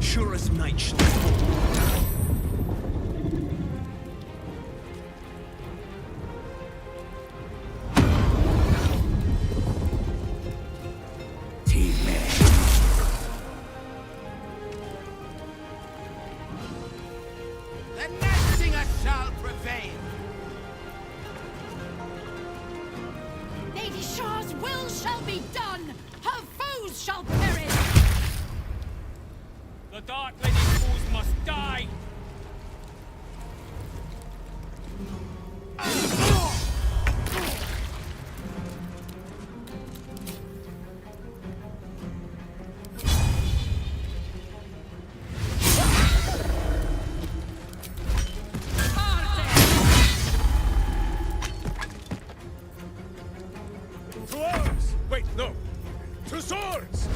sure as night shall fall. The Night Singer shall prevail. Lady Shah's will shall be done. Her foes shall perish. The Dark Lady's foes must die. To arms! Wait, no! To swords!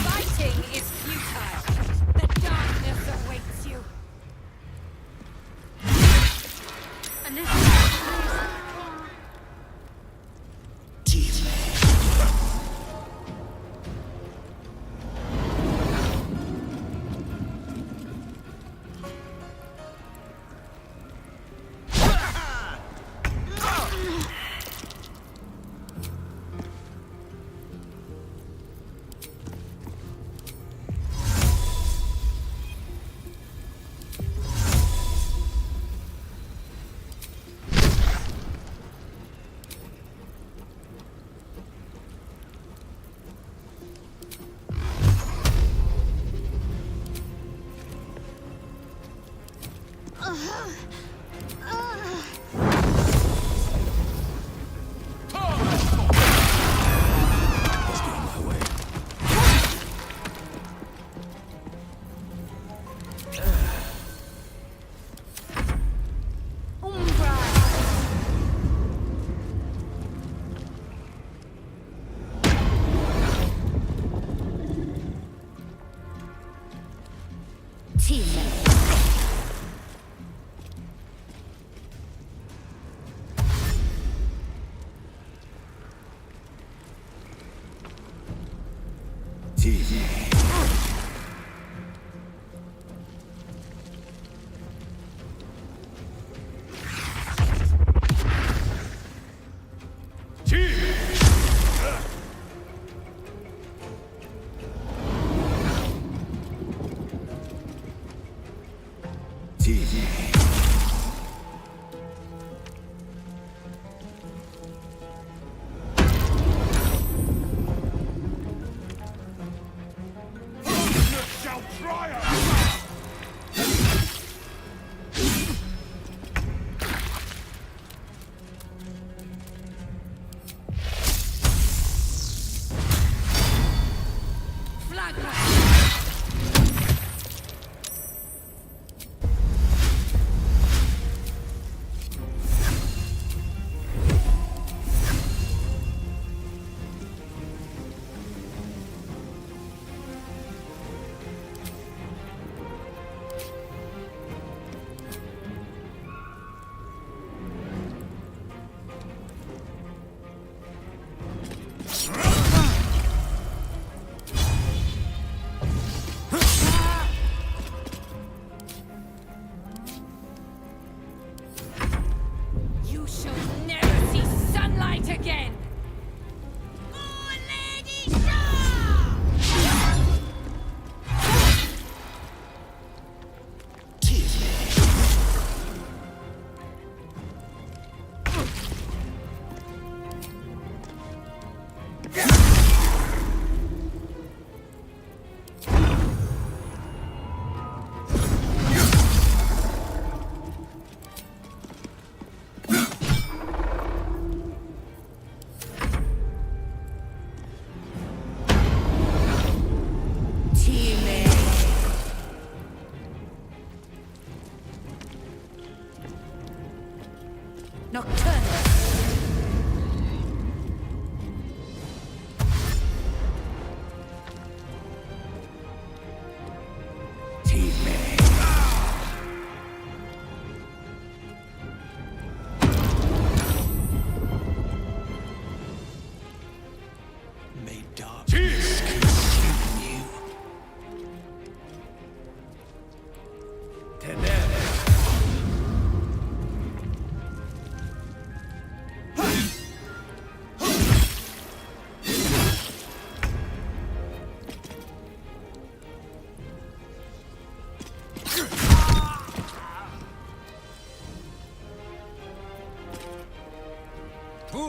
Fighting is futile. The darkness awaits you.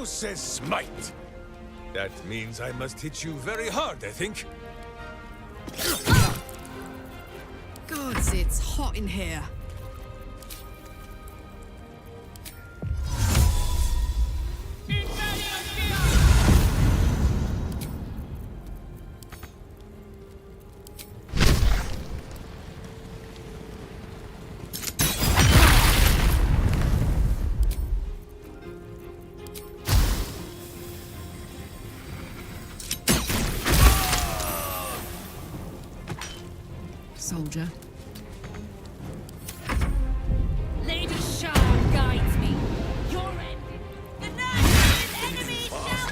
says smite. That means I must hit you very hard, I think. Gods, it's hot in here. Soldier. Lady Shar guides me. Your end. The Nine-Fingers enemy shall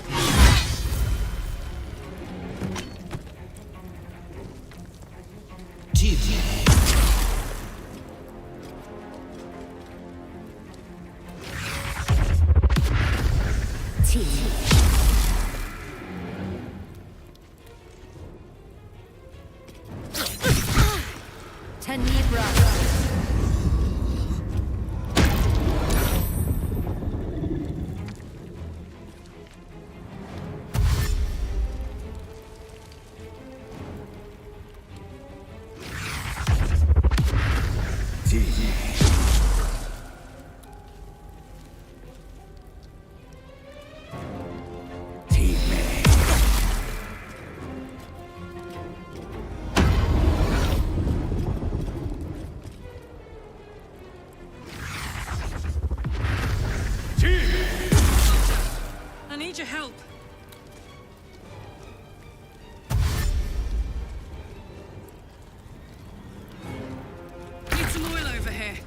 I need your help. Need some oil over here.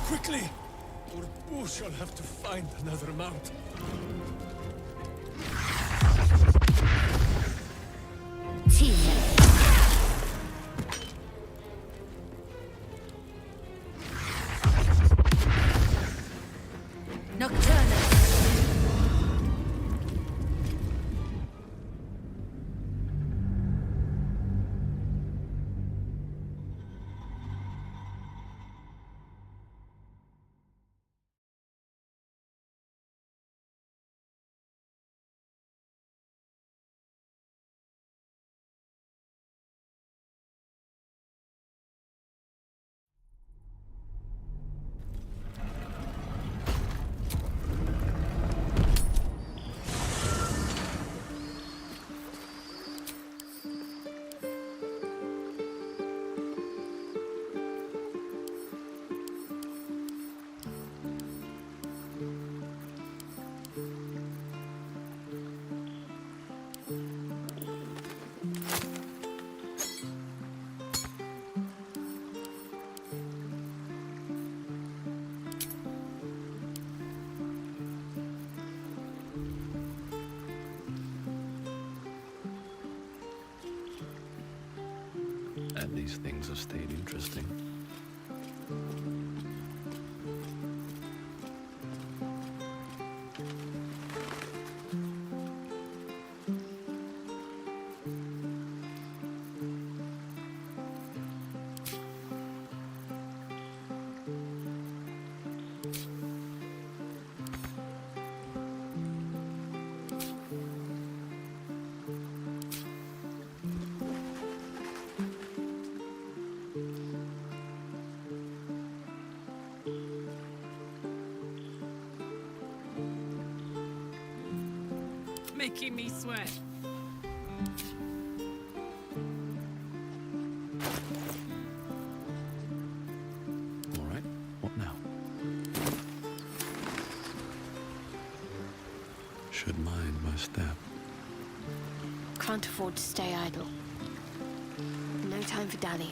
Quickly, or who shall have to find another mount. And these things have stayed interesting. making me sweat. All right, what now? Should mind my step. Can't afford to stay idle. No time for dally.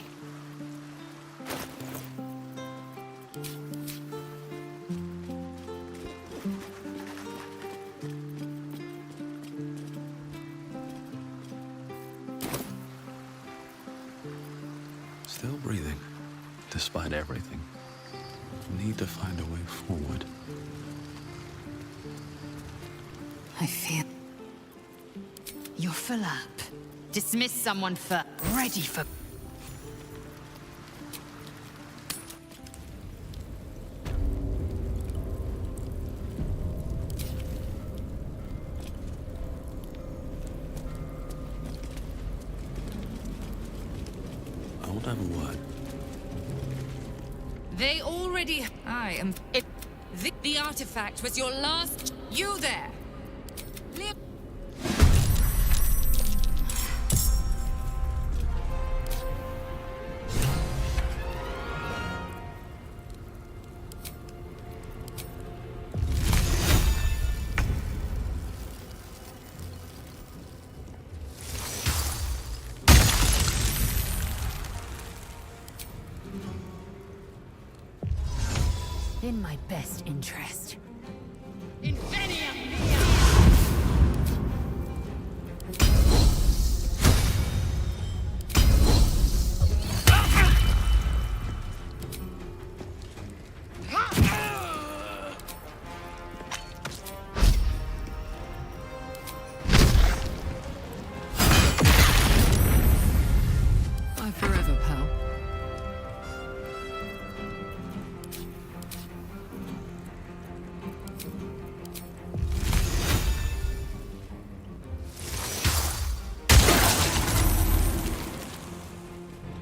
Still breathing, despite everything. Need to find a way forward. I feel... You're full up. Dismiss someone for... ready for... I won't have a word. They already... I am... The artifact was your last... You there! Live... In my best interest. Bye forever, pal.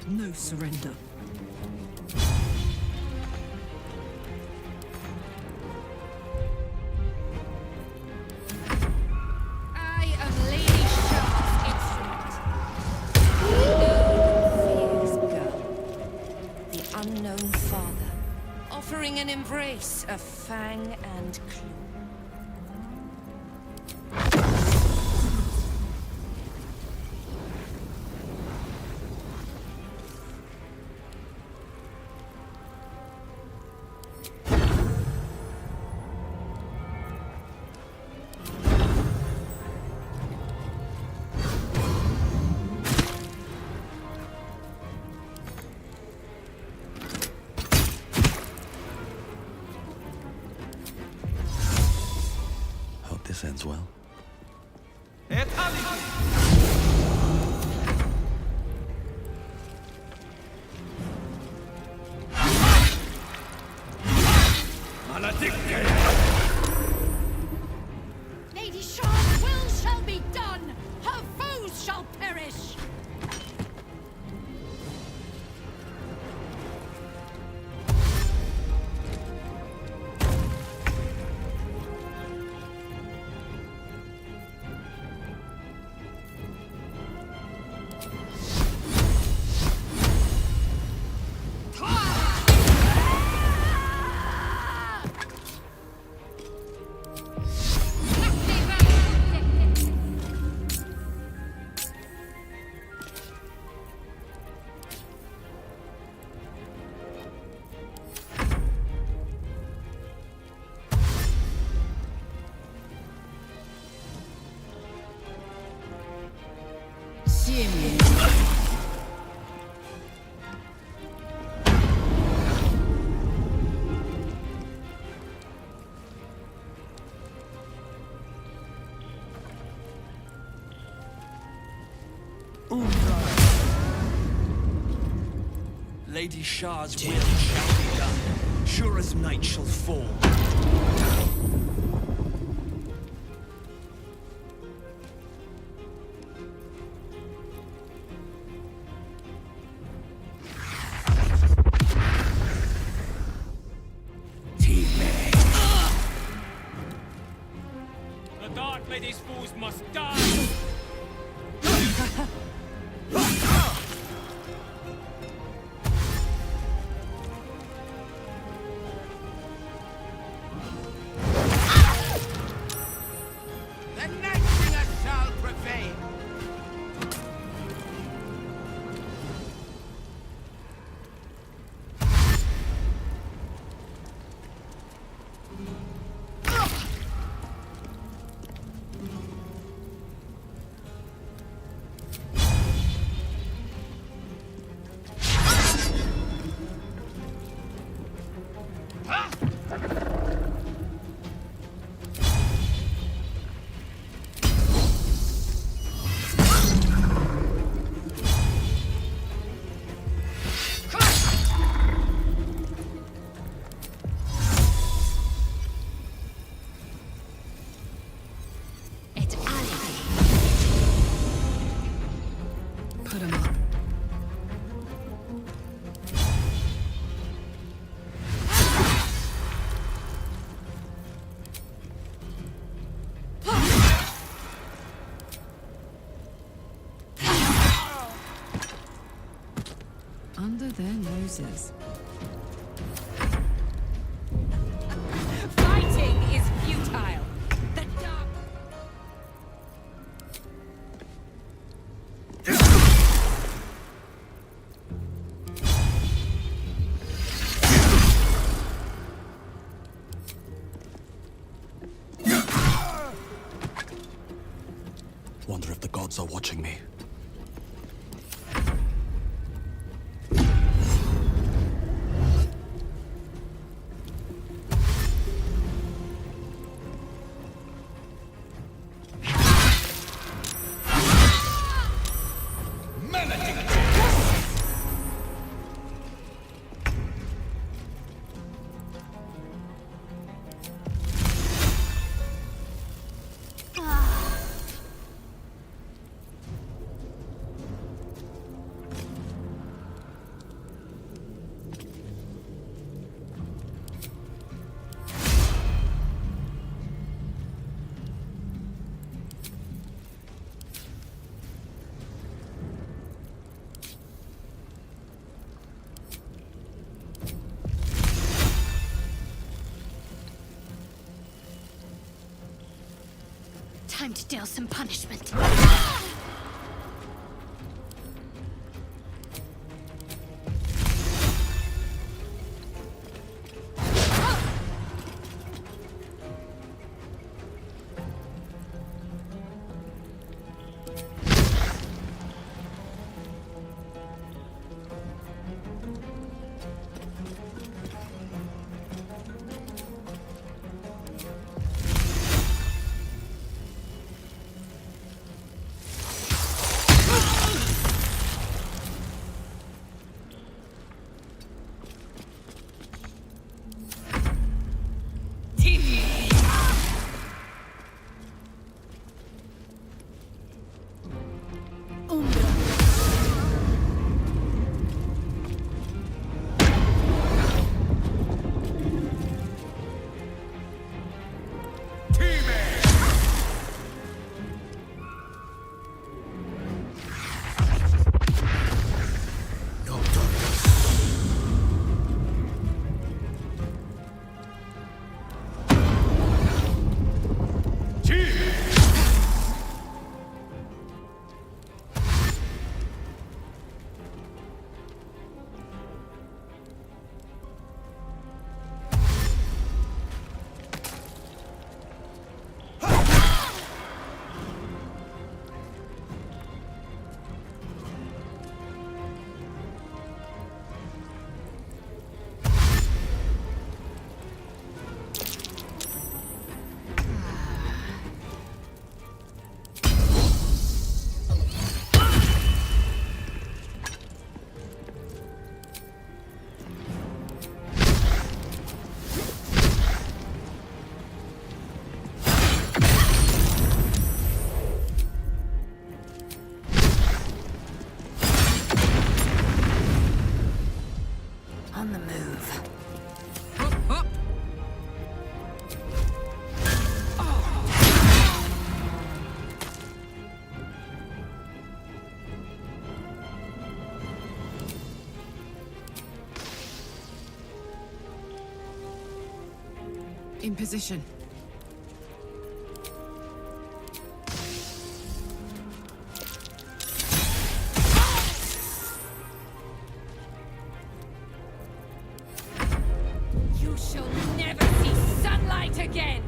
No surrender. I am Lady Sharp's instrument. Fierce girl. The unknown father. Offering an embrace of fang and claw. Hope this ends well. Lady Sharp's will shall be done! Her foes shall perish! Lady Shar's will shall be done, sure as night shall fall. Dark Lady's fools must die! The Night-Fingers shall prevail! Under their noses. Fighting is futile. The dark... Wonder if the gods are watching me. Time to deal some punishment. Taking position. You shall never see sunlight again!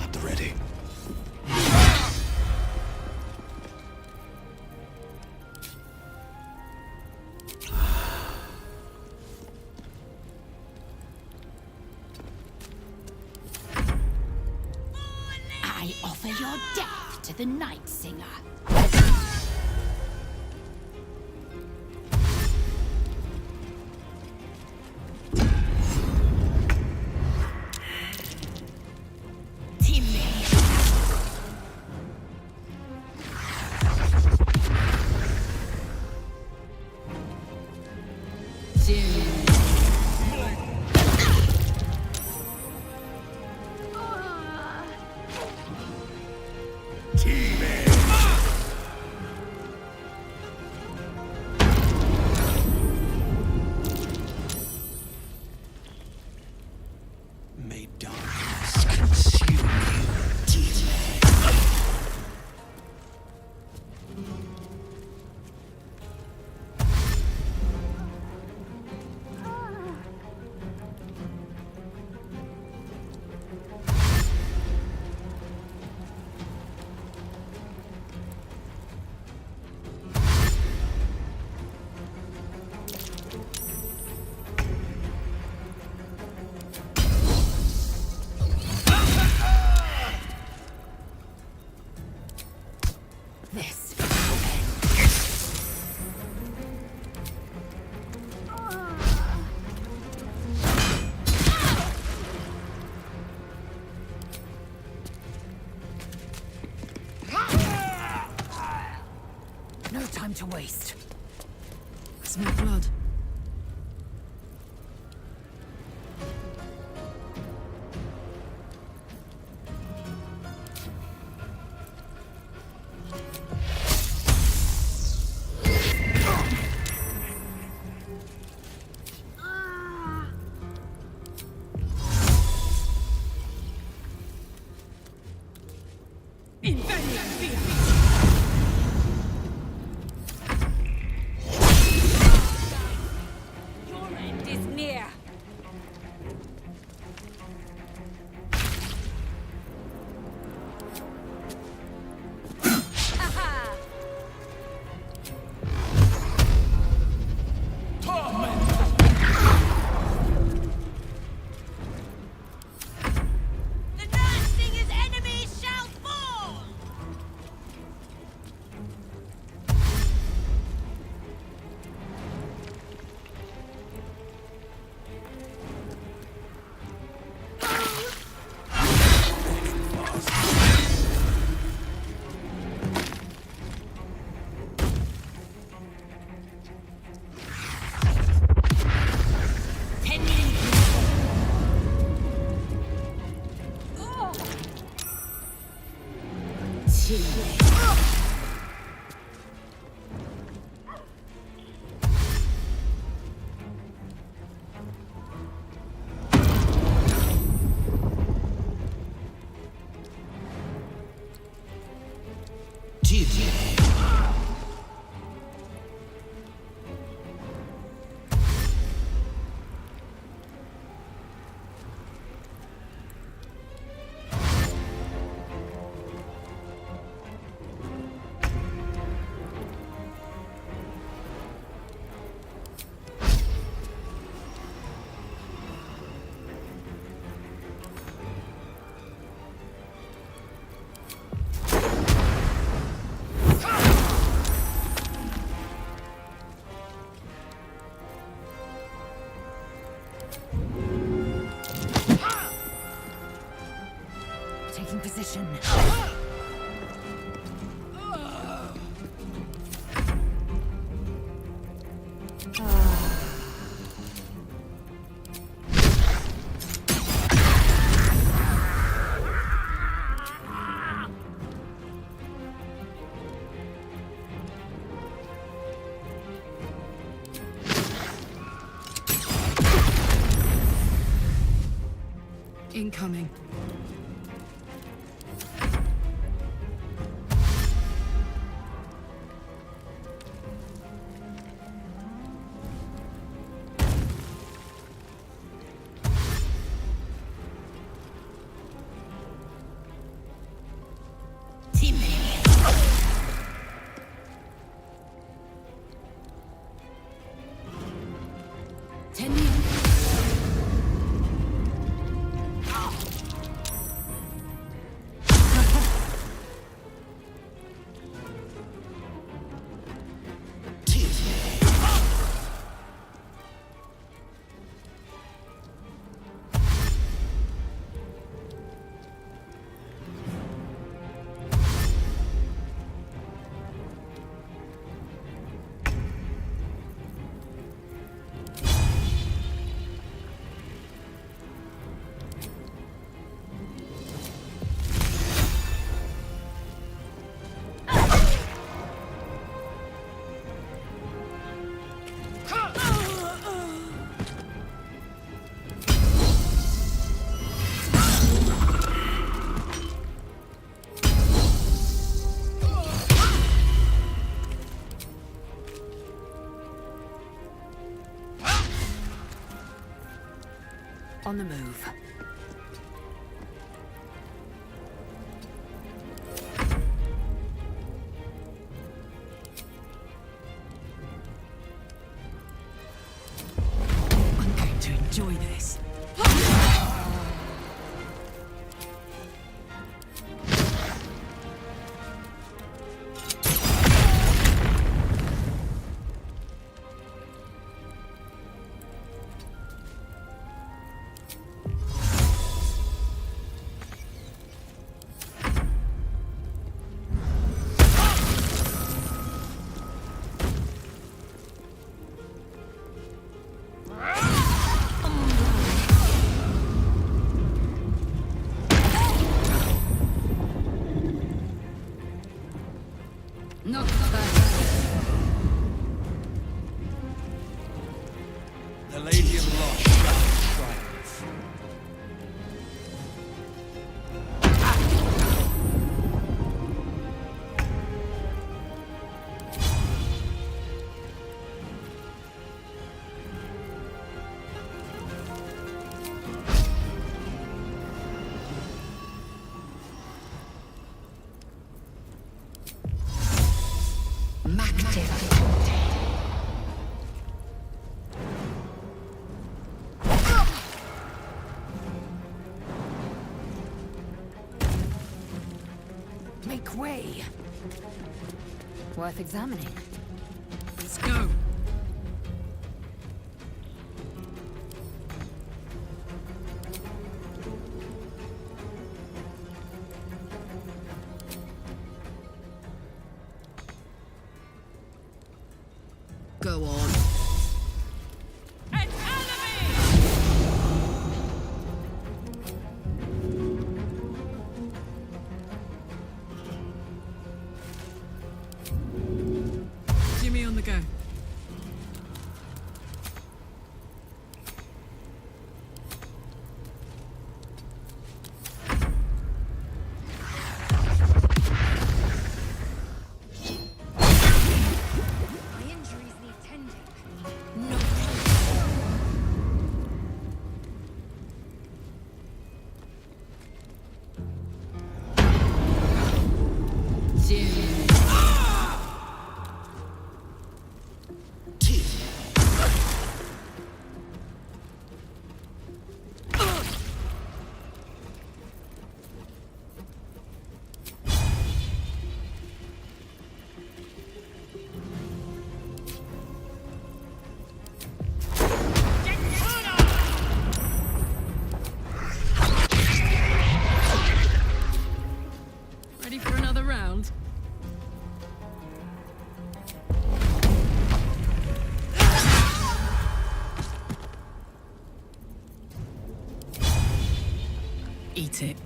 At the ready. I offer your death to the Night Singer. May darkness consume you, demon. This No time to waste. Smell blood. Your end is near! Aha! The Night Singer's enemies shall fall! Taking position. Incoming. On the move. I'm going to enjoy this. The Lady of Lost shall triumph. Make way. Worth examining. Let's go. Go on. Jimmy on the go. My injuries need tending. Ready for another round? Eat it.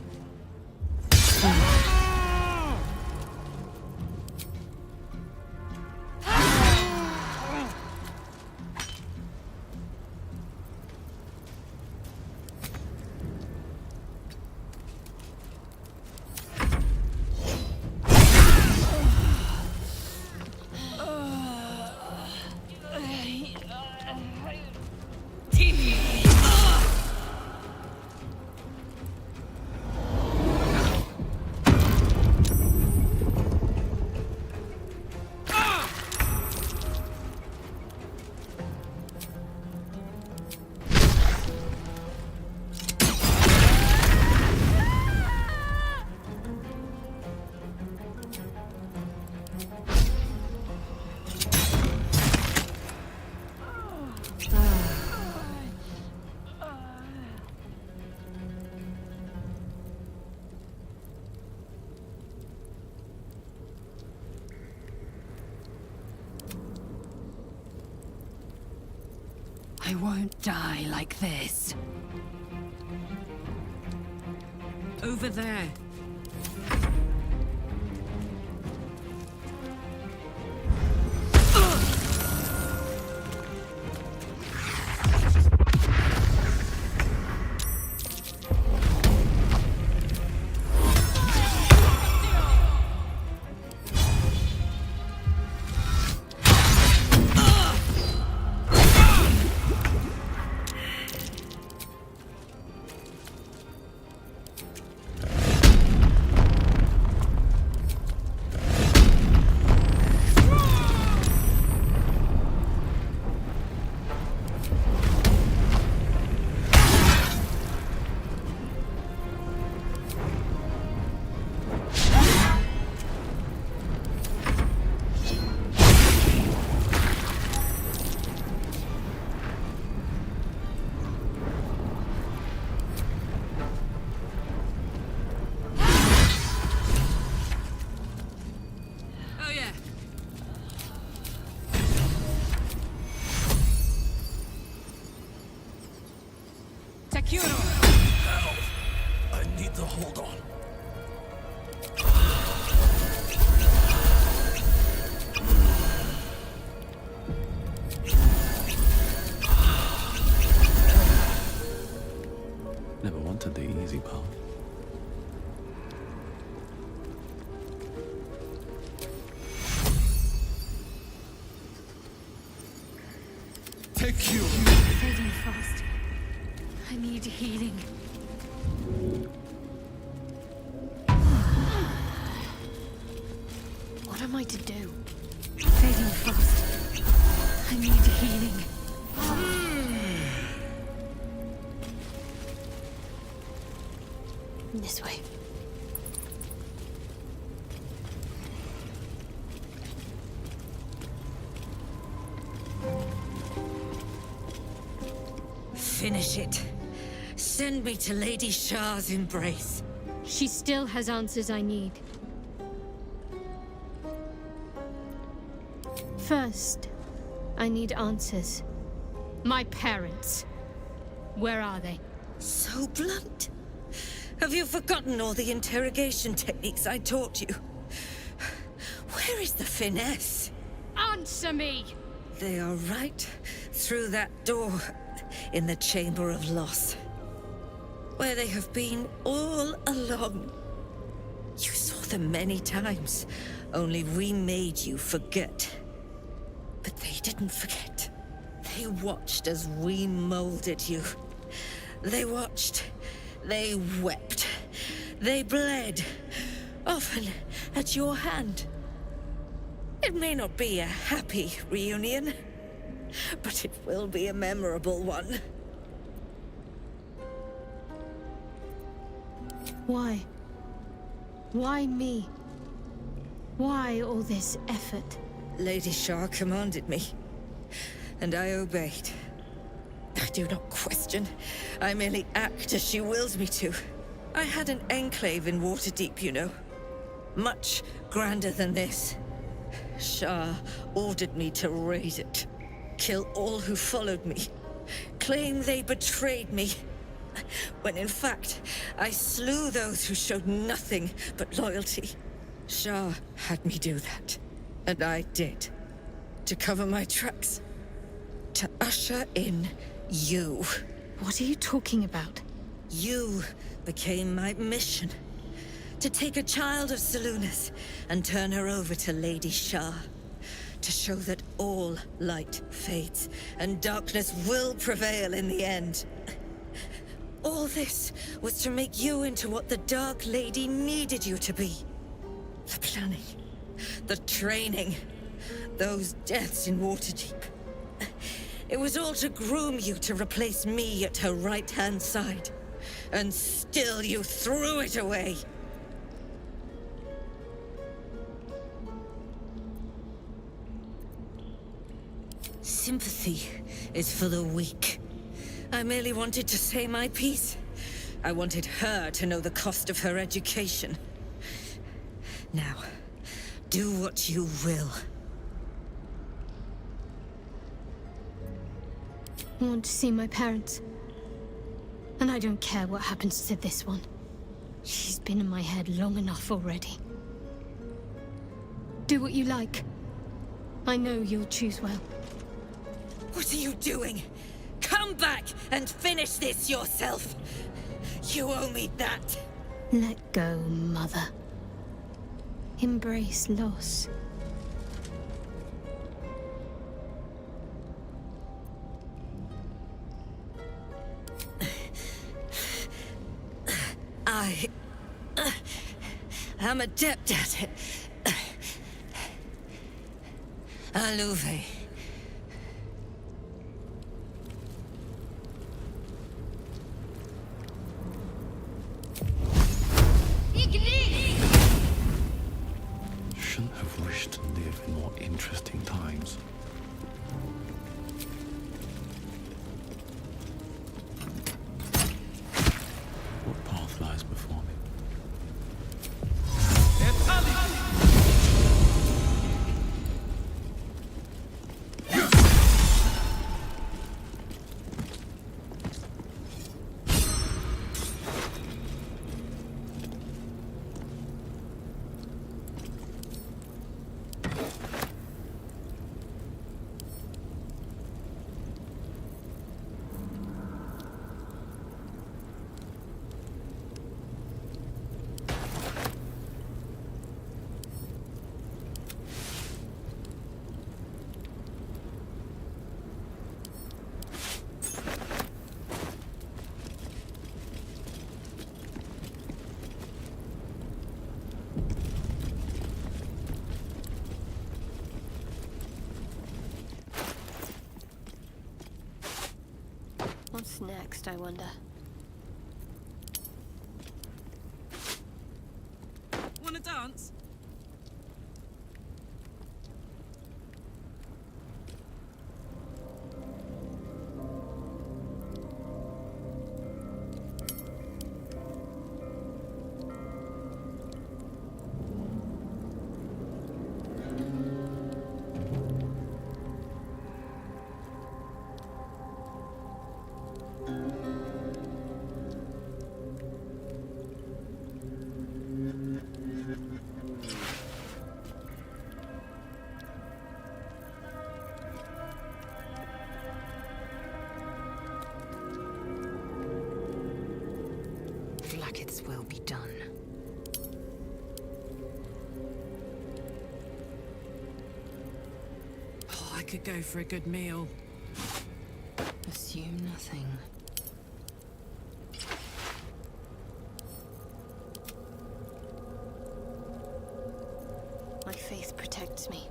won't die like this. Over there. I need to hold on. Never wanted the easy path. Take you! Fading fast. I need healing. What am I to do? Fading fast. I need healing. This way. Finish it. Send me to Lady Shar's embrace. She still has answers I need. First, I need answers. My parents. Where are they? So blunt. Have you forgotten all the interrogation techniques I taught you? Where is the finesse? Answer me! They are right through that door in the Chamber of Loss, where they have been all along. You saw them many times, only we made you forget. But they didn't forget. They watched as we molded you. They watched. They wept. They bled. Often at your hand. It may not be a happy reunion, but it will be a memorable one. Why? Why me? Why all this effort? Lady Shar commanded me, and I obeyed. I do not question. I merely act as she wills me to. I had an enclave in Waterdeep, you know. Much grander than this. Shar ordered me to raise it. Kill all who followed me. Claim they betrayed me. When in fact, I slew those who showed nothing but loyalty. Shar had me do that. And I did. To cover my tracks. To usher in you. What are you talking about? You became my mission. To take a child of Selûne's and turn her over to Lady Shar. To show that all light fades and darkness will prevail in the end. All this was to make you into what the Dark Lady needed you to be. The planning. The training. Those deaths in Waterdeep. It was all to groom you to replace me at her right-hand side. And still you threw it away. Sympathy is for the weak. I merely wanted to say my piece. I wanted her to know the cost of her education. Now, do what you will. want to see my parents. And I don't care what happens to this one. She's been in my head long enough already. Do what you like. I know you'll choose well. What are you doing? Come back and finish this yourself. You owe me that. Let go, Mother. Embrace loss. I am adept at it. Alluve. Shouldn't have wished to live in more interesting times. What path lies before me? What's next, I wonder? Wanna dance? Blackets will be done. Oh, I could go for a good meal. Assume nothing. My faith protects me.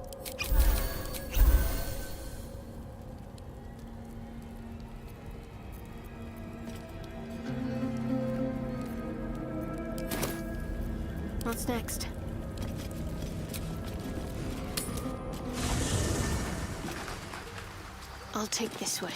What's next? I'll take this way.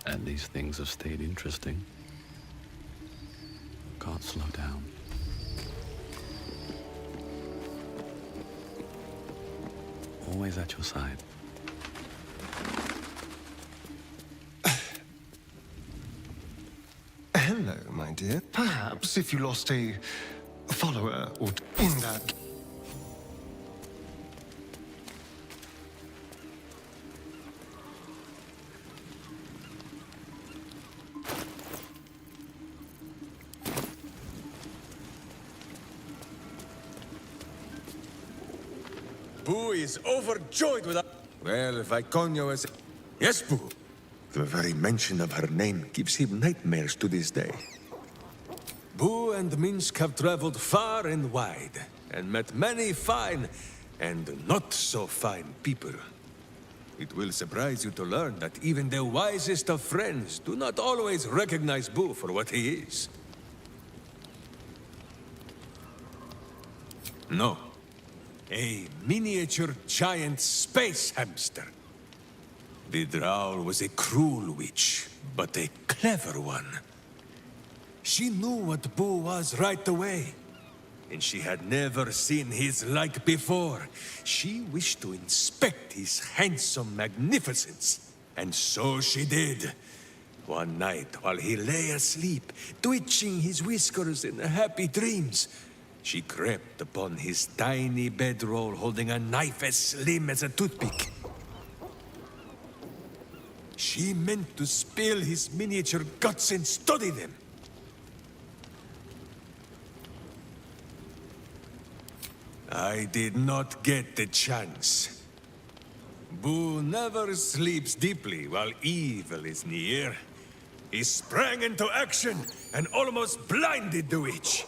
And these things have stayed interesting. Can't slow down. Always at your side. Hello, my dear. Perhaps if you lost a follower or in that... Boo is overjoyed with... Well, Viconia was... Yes, Boo. The very mention of her name gives him nightmares to this day. Boo and Minsc have traveled far and wide, and met many fine and not so fine people. It will surprise you to learn that even the wisest of friends do not always recognize Boo for what he is. No. A miniature giant space hamster. The Drow was a cruel witch, but a clever one. She knew what Boo was right away, and she had never seen his like before. She wished to inspect his handsome magnificence, and so she did. One night, while he lay asleep, twitching his whiskers in happy dreams, she crept upon his tiny bedroll holding a knife as slim as a toothpick. She meant to spill his miniature guts and study them. I did not get the chance. Boo never sleeps deeply while evil is near. He sprang into action and almost blinded the witch.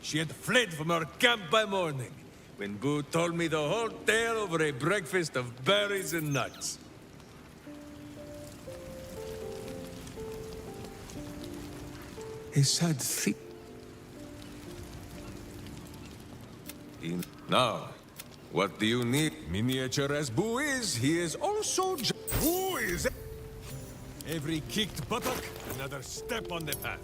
She had fled from our camp by morning, when Boo told me the whole tale over a breakfast of berries and nuts. A sad thing. Now, what do you need? Miniature as Boo is, he is also Boo is... Every kicked buttock, another step on the path.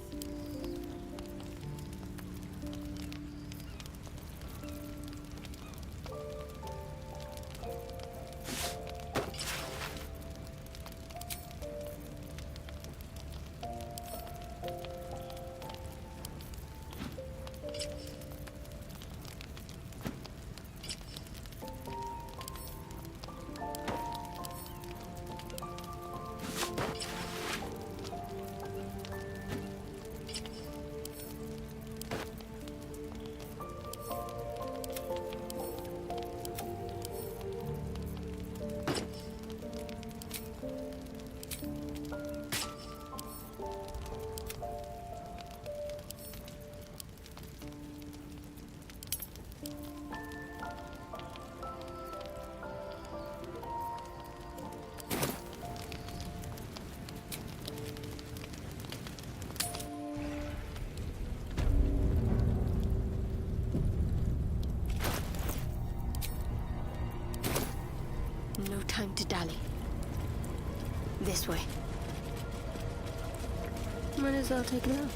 No time to dally. This way. Might as well take a look.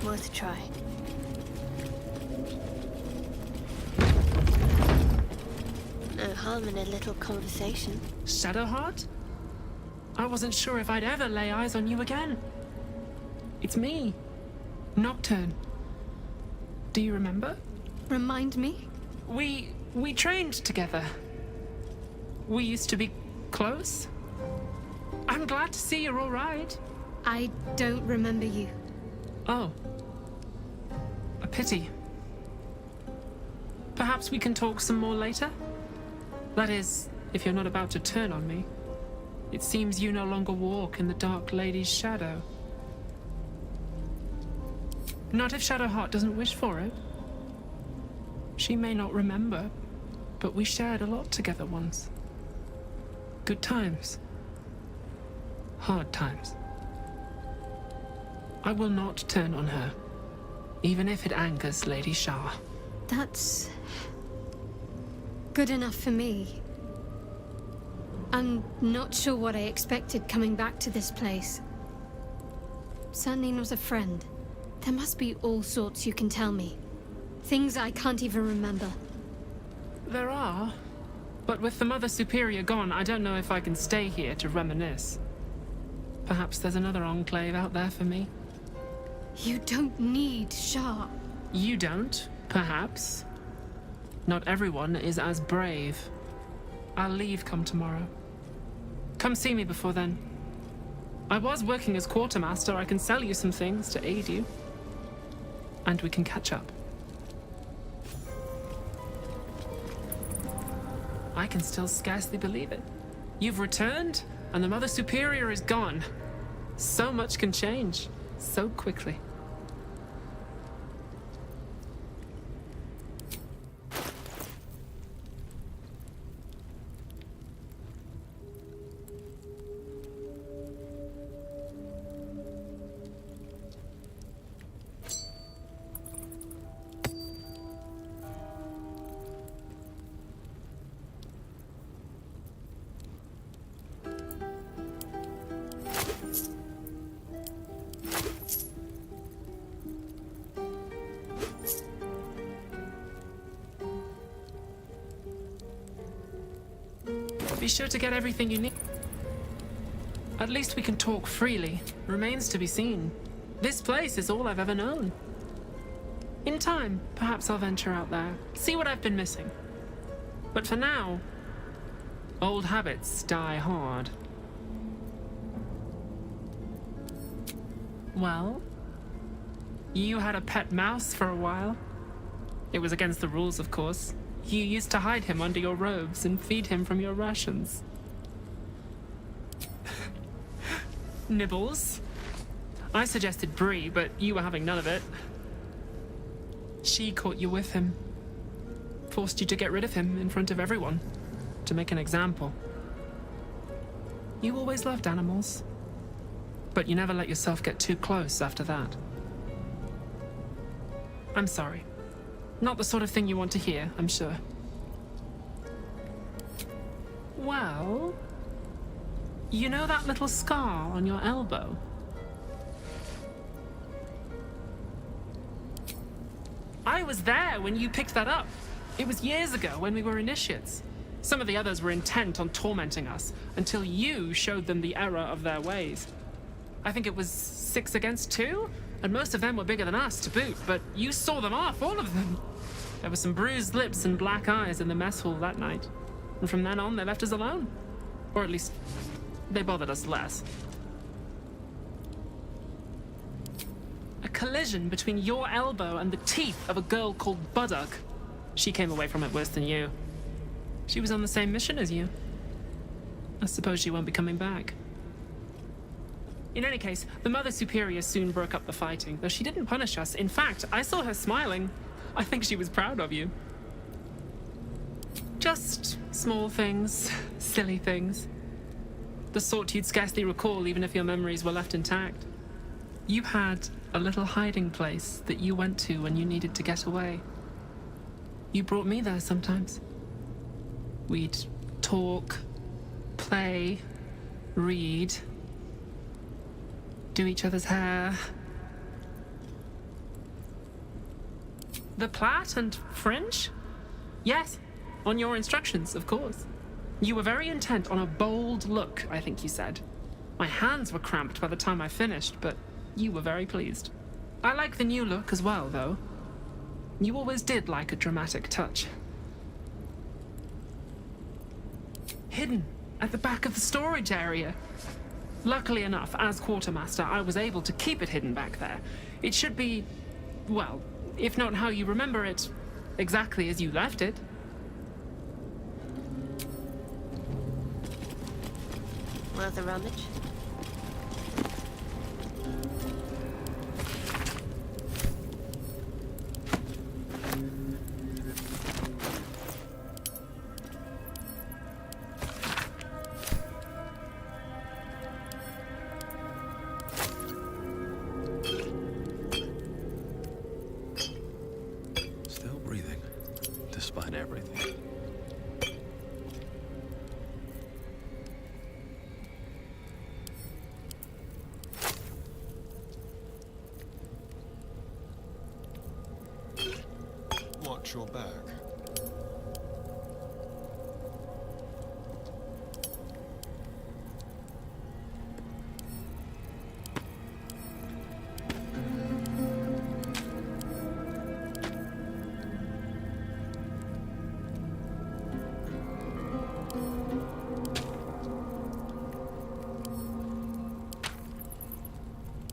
Worth a try. No harm in a little conversation. Shadowheart? I wasn't sure if I'd ever lay eyes on you again. It's me, Nocturne. Do you remember? Remind me? We trained together. We used to be close. I'm glad to see you're all right. I don't remember you. Oh. A pity. Perhaps we can talk some more later? That is, if you're not about to turn on me. It seems you no longer walk in the Dark Lady's shadow. Not if Shadowheart doesn't wish for it. She may not remember, but we shared a lot together once. Good times. Hard times. I will not turn on her, even if it angers Lady Shar. That's good enough for me. I'm not sure what I expected coming back to this place. Certainly not a friend. There must be all sorts you can tell me. Things I can't even remember. There are, but with the Mother Superior gone, I don't know if I can stay here to reminisce. Perhaps there's another enclave out there for me. You don't need Shar. You don't, perhaps. Not everyone is as brave. I'll leave come tomorrow. Come see me before then. I was working as quartermaster. I can sell you some things to aid you. And we can catch up. I can still scarcely believe it. You've returned, and the Mother Superior is gone. So much can change, so quickly. Be sure to get everything you need. At least we can talk freely. Remains to be seen. This place is all I've ever known. In time, perhaps I'll venture out there, see what I've been missing. But for now, old habits die hard. Well, you had a pet mouse for a while. It was against the rules, of course. You used to hide him under your robes and feed him from your rations. Nibbles. I suggested Bree, but you were having none of it. She caught you with him. Forced you to get rid of him in front of everyone. To make an example. You always loved animals. But you never let yourself get too close after that. I'm sorry. Not the sort of thing you want to hear, I'm sure. Well, you know that little scar on your elbow? I was there when you picked that up. It was years ago when we were initiates. Some of the others were intent on tormenting us until you showed them the error of their ways. I think it was 6 against 2? And most of them were bigger than us to boot, but you saw them off, all of them. There were some bruised lips and black eyes in the mess hall that night. And from then on, they left us alone. Or at least, they bothered us less. A collision between your elbow and the teeth of a girl called Baldur. She came away from it worse than you. She was on the same mission as you. I suppose she won't be coming back. In any case, the Mother Superior soon broke up the fighting, though she didn't punish us. In fact, I saw her smiling. I think she was proud of you. Just small things, silly things. The sort you'd scarcely recall even if your memories were left intact. You had a little hiding place that you went to when you needed to get away. You brought me there sometimes. We'd talk, play, read, do each other's hair. The plait and fringe? Yes, on your instructions, of course. You were very intent on a bold look, I think you said. My hands were cramped by the time I finished, but you were very pleased. I like the new look as well, though. You always did like a dramatic touch. Hidden at the back of the storage area. Luckily enough, as quartermaster, I was able to keep it hidden back there. It should be, well, if not how you remember it, exactly as you left it. Worth a rummage? despite everything. Watch your back.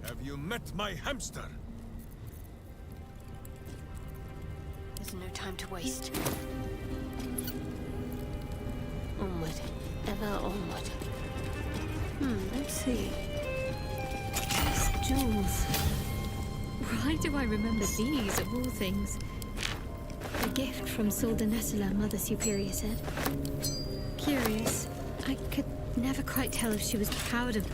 Have you met my hamster? There's no time to waste. Onward. Ever onward. Let's see. These jewels. Why do I remember these, of all things? A gift from Soldanessala, Mother Superior said. Curious. I could never quite tell if she was proud of...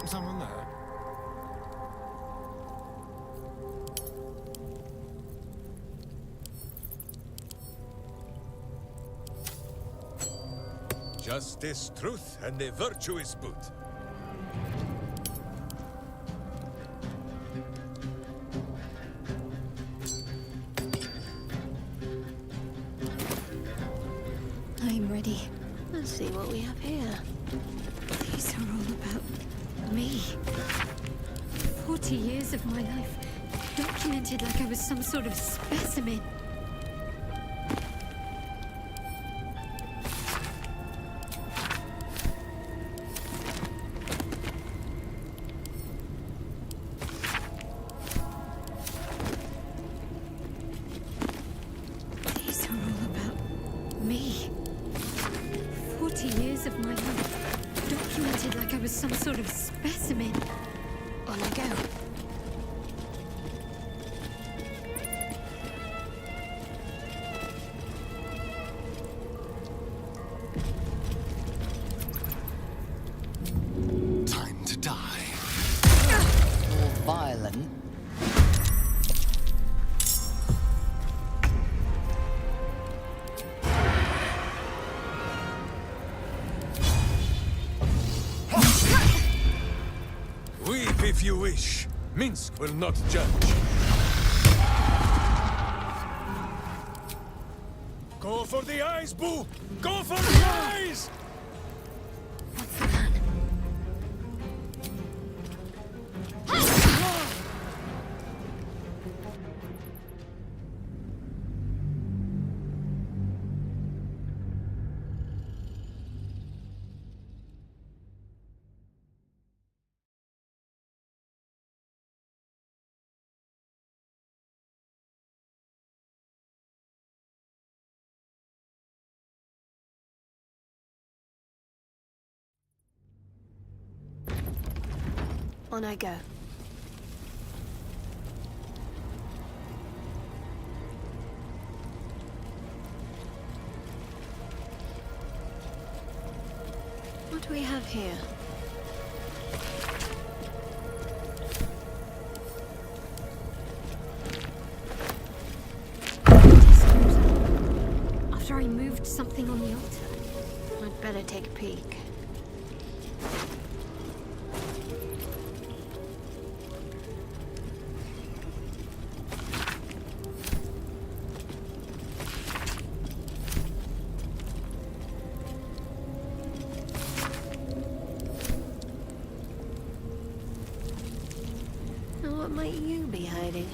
Someone there? Justice, truth, and a virtuous boot. I'm ready. Let's see what we have here. These are all about me. 40 years of my life, documented like I was some sort of specimen. These are all about me. 40 years of my life, documented like I was some sort of specimen. On I go. Time to die. More violent. Weep if you wish. Minsc will not judge. Go for the eyes, Boo! Go for the eyes! On I go. What do we have here? After I moved something on the altar. I'd better take a peek. What might you be hiding?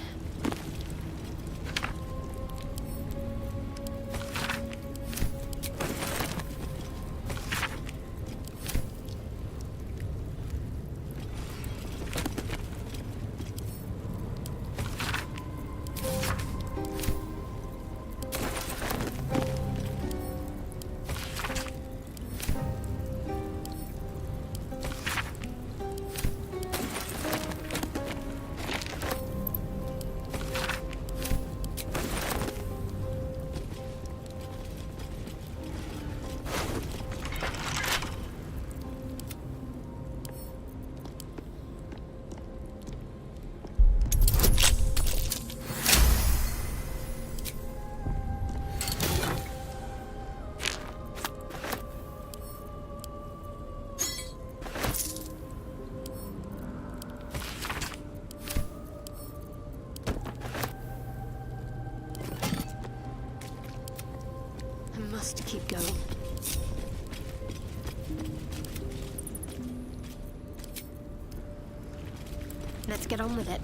Let's get on with it.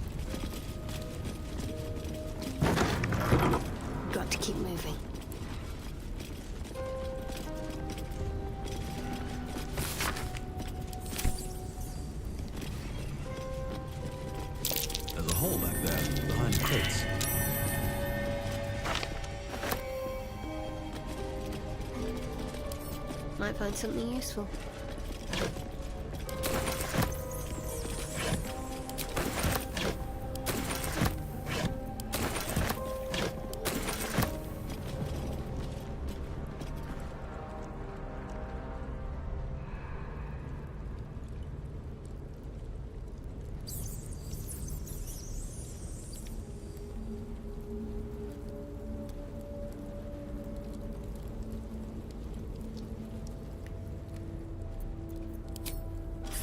Got to keep moving. There's a hole back there, behind the crates. Might find something useful.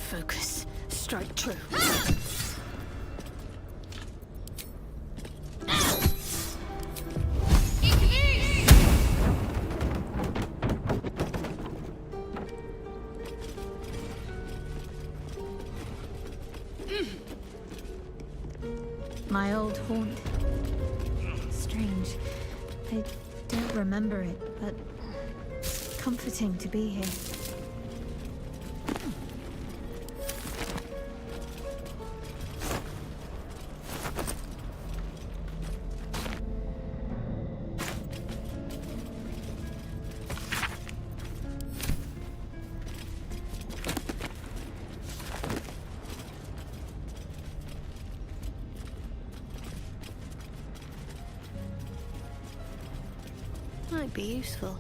Focus. Strike true. My old haunt. Strange. I don't remember it, but comforting to be here. Might be useful.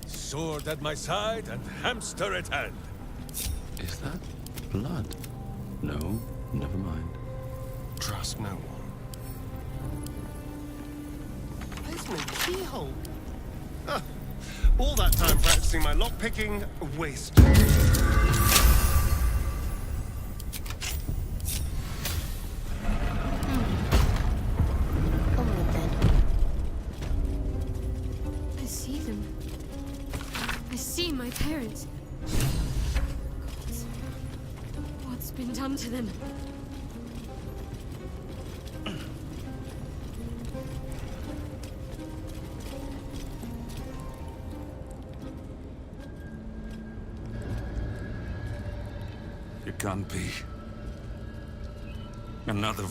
Sword at my side and hamster at hand. Is that blood? No, never mind. Trust no one. There's no keyhole. Ah, all that time practicing my lockpicking, wasted. I see them. I see my parents. What's been done to them? It can't be. Another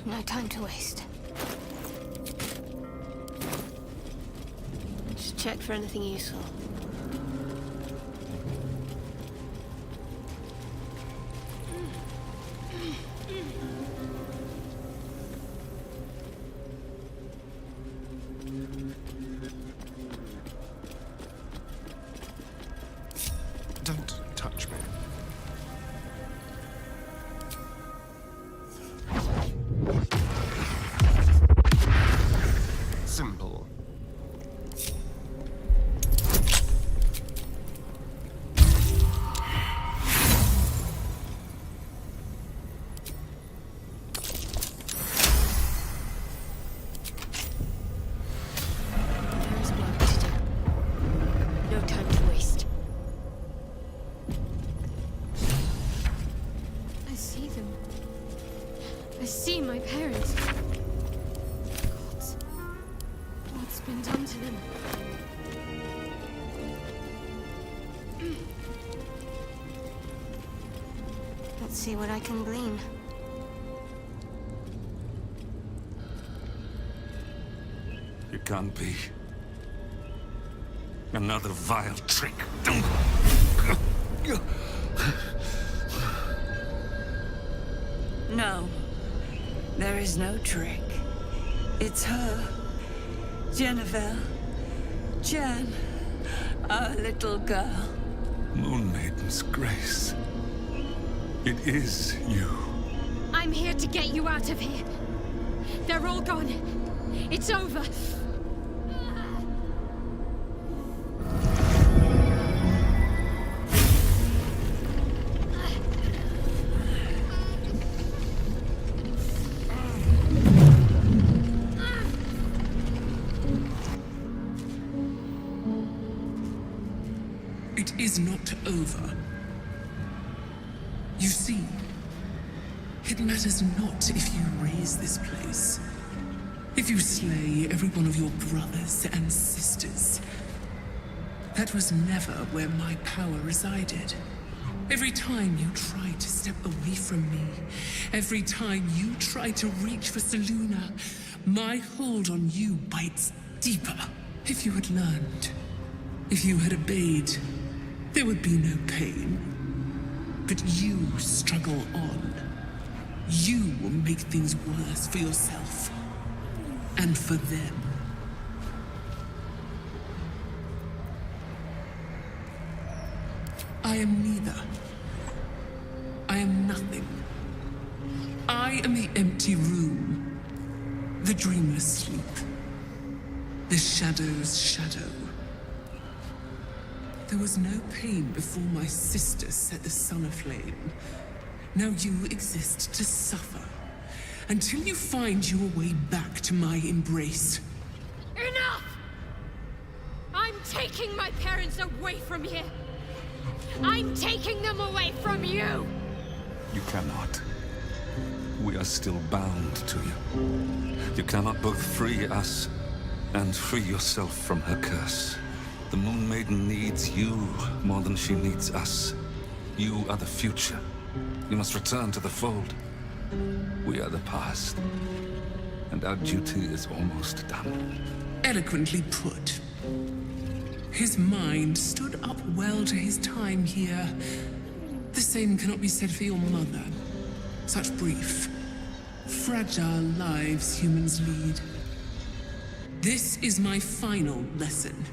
No time to waste. Just check for anything useful. Don't touch me. Simple. There's work to do. No time to waste. I see them. I see my parents. been done to them? Let's see what I can glean. It can't be. Another vile trick. No. There is no trick. It's her. Jennifer. Jen. Our little girl. Moon Maiden's grace. It is you. I'm here to get you out of here. They're all gone. It's over. It is not over. You see, it matters not if you raise this place. If you slay every one of your brothers and sisters. That was never where my power resided. Every time you try to step away from me, every time you try to reach for Selûne, my hold on you bites deeper. If you had learned, if you had obeyed, there would be no pain. But you struggle on. You will make things worse for yourself. And for them. I am neither. I am nothing. I am the empty room. The dreamless sleep. The shadow's shadow. There was no pain before my sister set the sun aflame. Now you exist to suffer. Until you find your way back to my embrace. Enough! I'm taking my parents away from here. I'm taking them away from you! You cannot. We are still bound to you. You cannot both free us and free yourself from her curse. The Moon Maiden needs you more than she needs us. You are the future. You must return to the fold. We are the past. And our duty is almost done. Eloquently put. His mind stood up well to his time here. The same cannot be said for your mother. Such brief, fragile lives humans lead. This is my final lesson.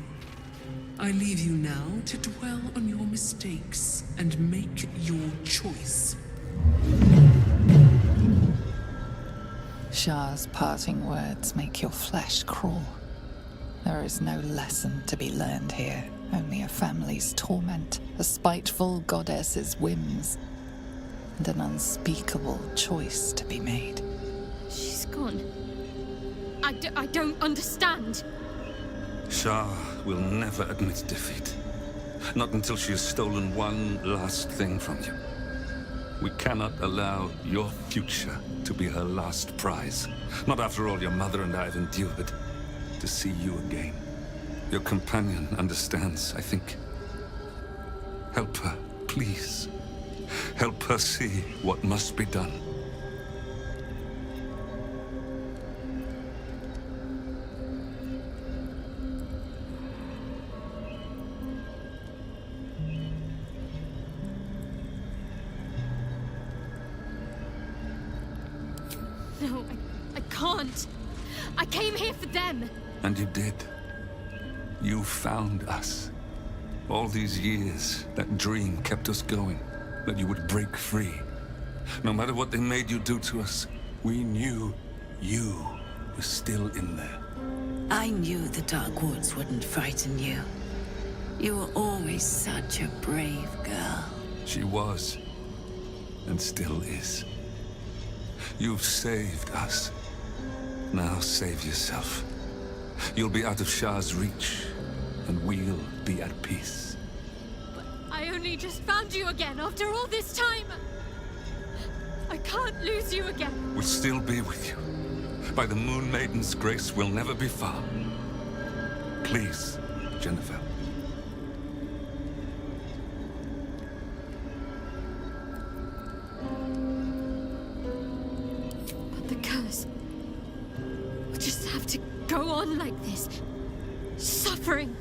I leave you now to dwell on your mistakes and make your choice. Shar's parting words make your flesh crawl. There is no lesson to be learned here, only a family's torment, a spiteful goddess's whims, and an unspeakable choice to be made. She's gone. I don't understand. Shar will never admit defeat. Not until she has stolen one last thing from you. We cannot allow your future to be her last prize. Not after all your mother and I have endured. To see you again. Your companion understands, I think. Help her, please. Help her see what must be done. No, I can't. I came here for them. And you did. You found us. All these years, that dream kept us going. That you would break free. No matter what they made you do to us, we knew you were still in there. I knew the Dark Woods wouldn't frighten you. You were always such a brave girl. She was. And still is. You've saved us. Now save yourself. You'll be out of Shar's reach, and we'll be at peace. I only just found you again after all this time. I can't lose you again. We'll still be with you. By the Moon Maiden's grace, we'll never be far. Please, Jennifer. But the curse will just have to go on like this. Suffering.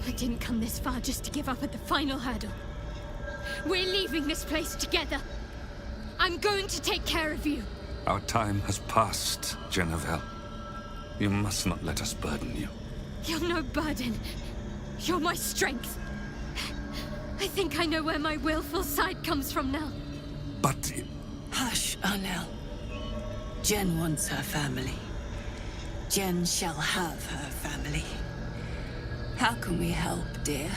I didn't come this far just to give up at the final hurdle. We're leaving this place together. I'm going to take care of you. Our time has passed, Jennifer. You must not let us burden you. You're no burden. You're my strength. I think I know where my willful side comes from now. But... Hush, Arnel. Jen wants her family. Jen shall have her family. How can we help, dear?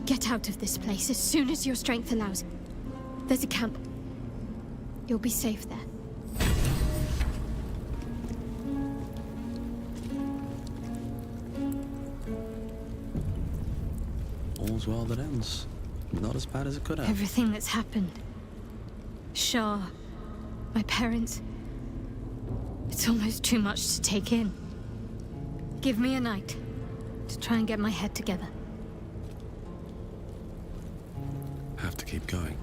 Get out of this place as soon as your strength allows. There's a camp. You'll be safe there. All's well that ends. Not as bad as it could have. Everything that's happened. Shar, my parents. It's almost too much to take in. Give me a night to try and get my head together. Have to keep going.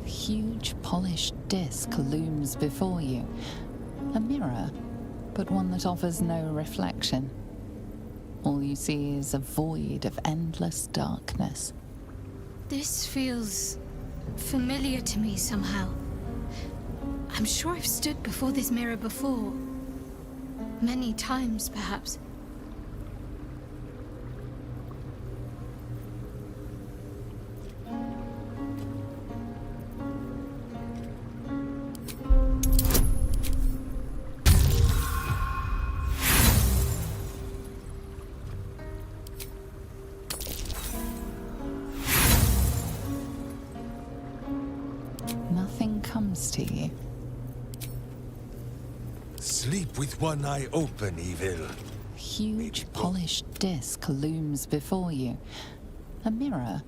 Huge polished disc looms before you. A mirror, but one that offers no reflection. All you see is a void of endless darkness. This feels familiar to me somehow. I'm sure I've stood before this mirror before. Many times, perhaps. Nothing comes to you. Sleep with one eye open, evil. Huge polished disc looms before you. A mirror,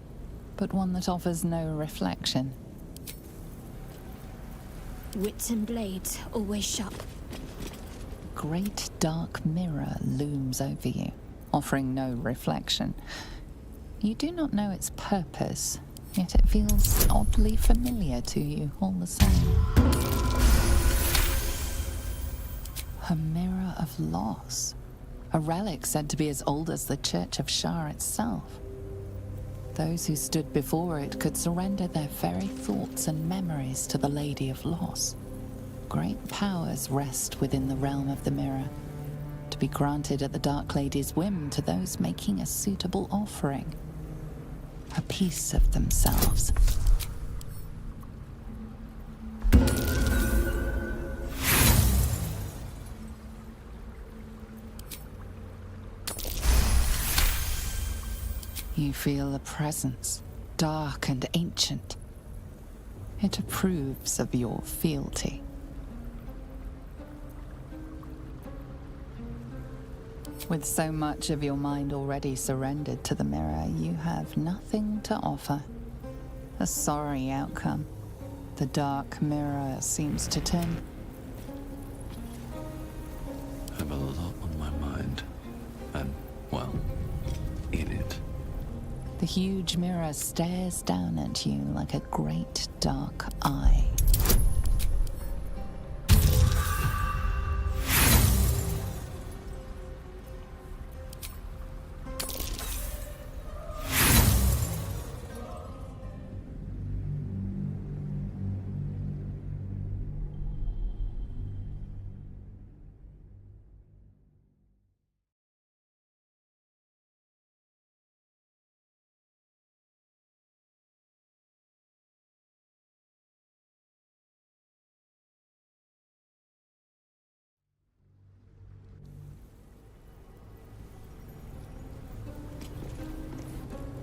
but one that offers no reflection. Wits and blades, always sharp. Great dark mirror looms over you, offering no reflection. You do not know its purpose, yet it feels oddly familiar to you all the same. A mirror of loss. A relic said to be as old as the Church of Shar itself. Those who stood before it could surrender their very thoughts and memories to the Lady of Loss. Great powers rest within the realm of the mirror, to be granted at the Dark Lady's whim to those making a suitable offering. A piece of themselves. You feel a presence, dark and ancient. It approves of your fealty. With so much of your mind already surrendered to the mirror, you have nothing to offer. A sorry outcome. The dark mirror seems to turn. I have a lot on my mind. And, well, in it. The huge mirror stares down at you like a great dark eye.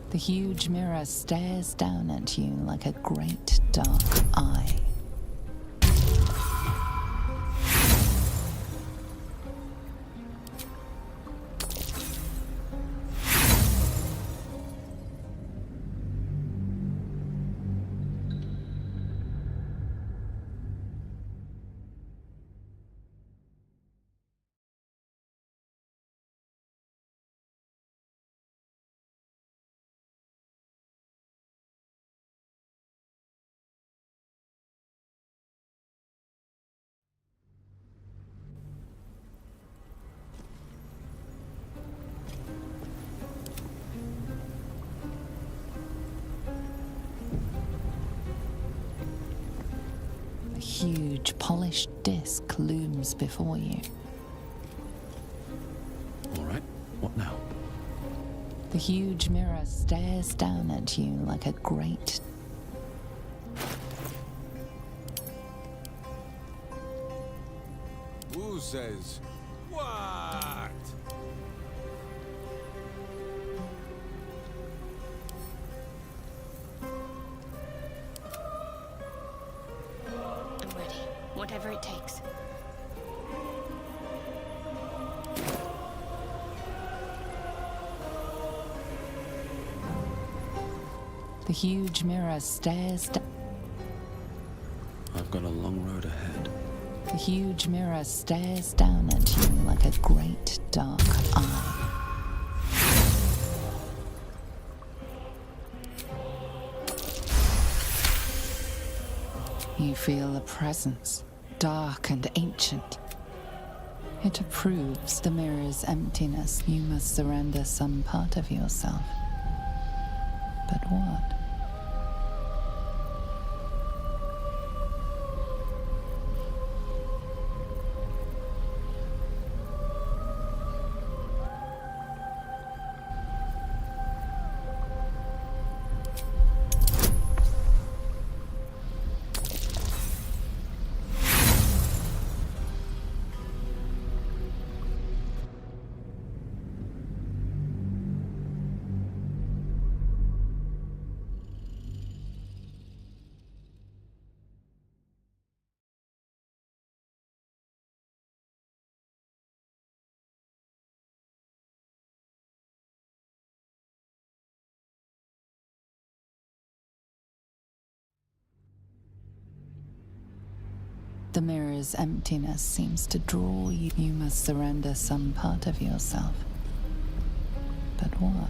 The huge mirror stares down at you like a great dark eye. A huge, polished disc looms before you. All right, what now? The huge mirror stares down at you like a great... Who says what? I'm ready. Whatever it takes. The huge mirror stares down. I've got a long road ahead. The huge mirror stares down at you like a great dark eye. You feel a presence, dark and ancient. It approves the mirror's emptiness. You must surrender some part of yourself. But what? The mirror's emptiness seems to draw you. You must surrender some part of yourself. But what?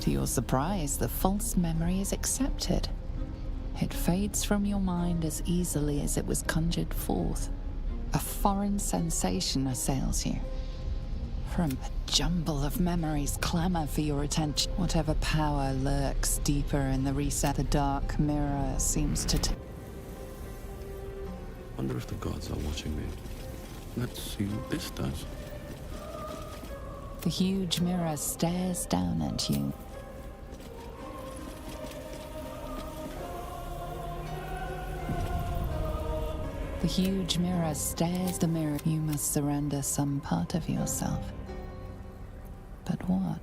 To your surprise, the false memory is accepted. It fades from your mind as easily as it was conjured forth. A foreign sensation assails you. From a jumble of memories clamor for your attention. Whatever power lurks deeper in the reset, the dark mirror seems to Wonder if the gods are watching me. Let's see what this does. The huge mirror stares down at you. The huge mirror stares the mirror. You must surrender some part of yourself. But what?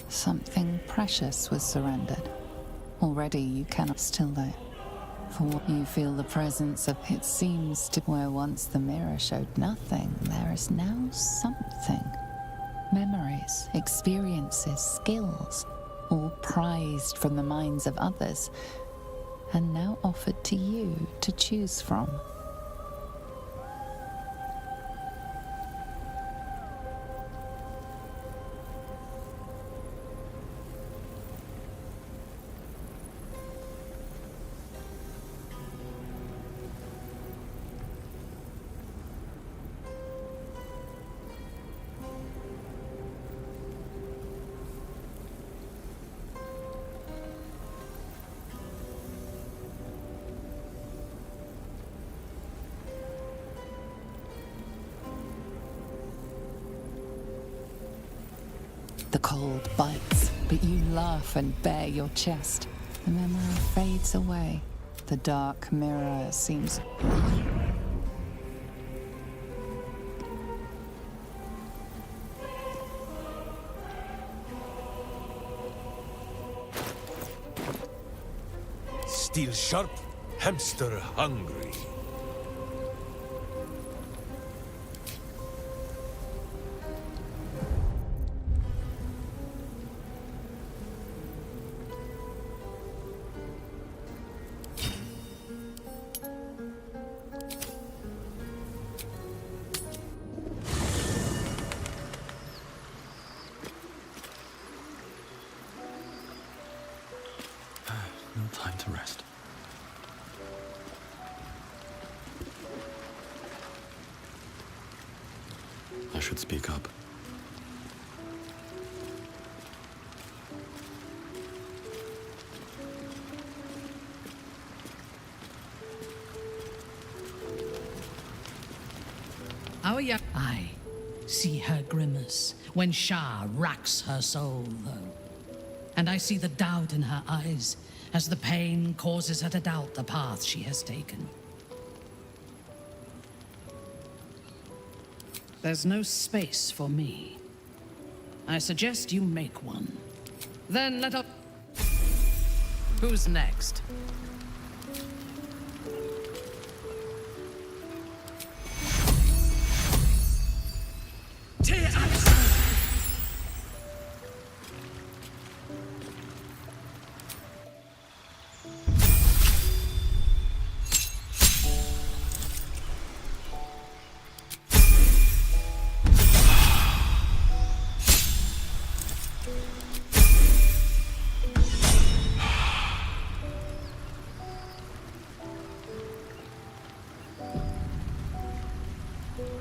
Something precious was surrendered. Already you cannot still there. For you feel the presence of it seems to where once the mirror showed nothing, there is now something. Memories, experiences, skills, all prized from the minds of others, and now offered to you to choose from. The cold bites, but you laugh and bare your chest. The memory fades away. The dark mirror seems... Steel sharp, hamster hungry. No time to rest. I should speak up. Our young... I see her grimace when Shah racks her soul, though. And I see the doubt in her eyes as the pain causes her to doubt the path she has taken. There's no space for me. I suggest you make one. Then let us... Who's next?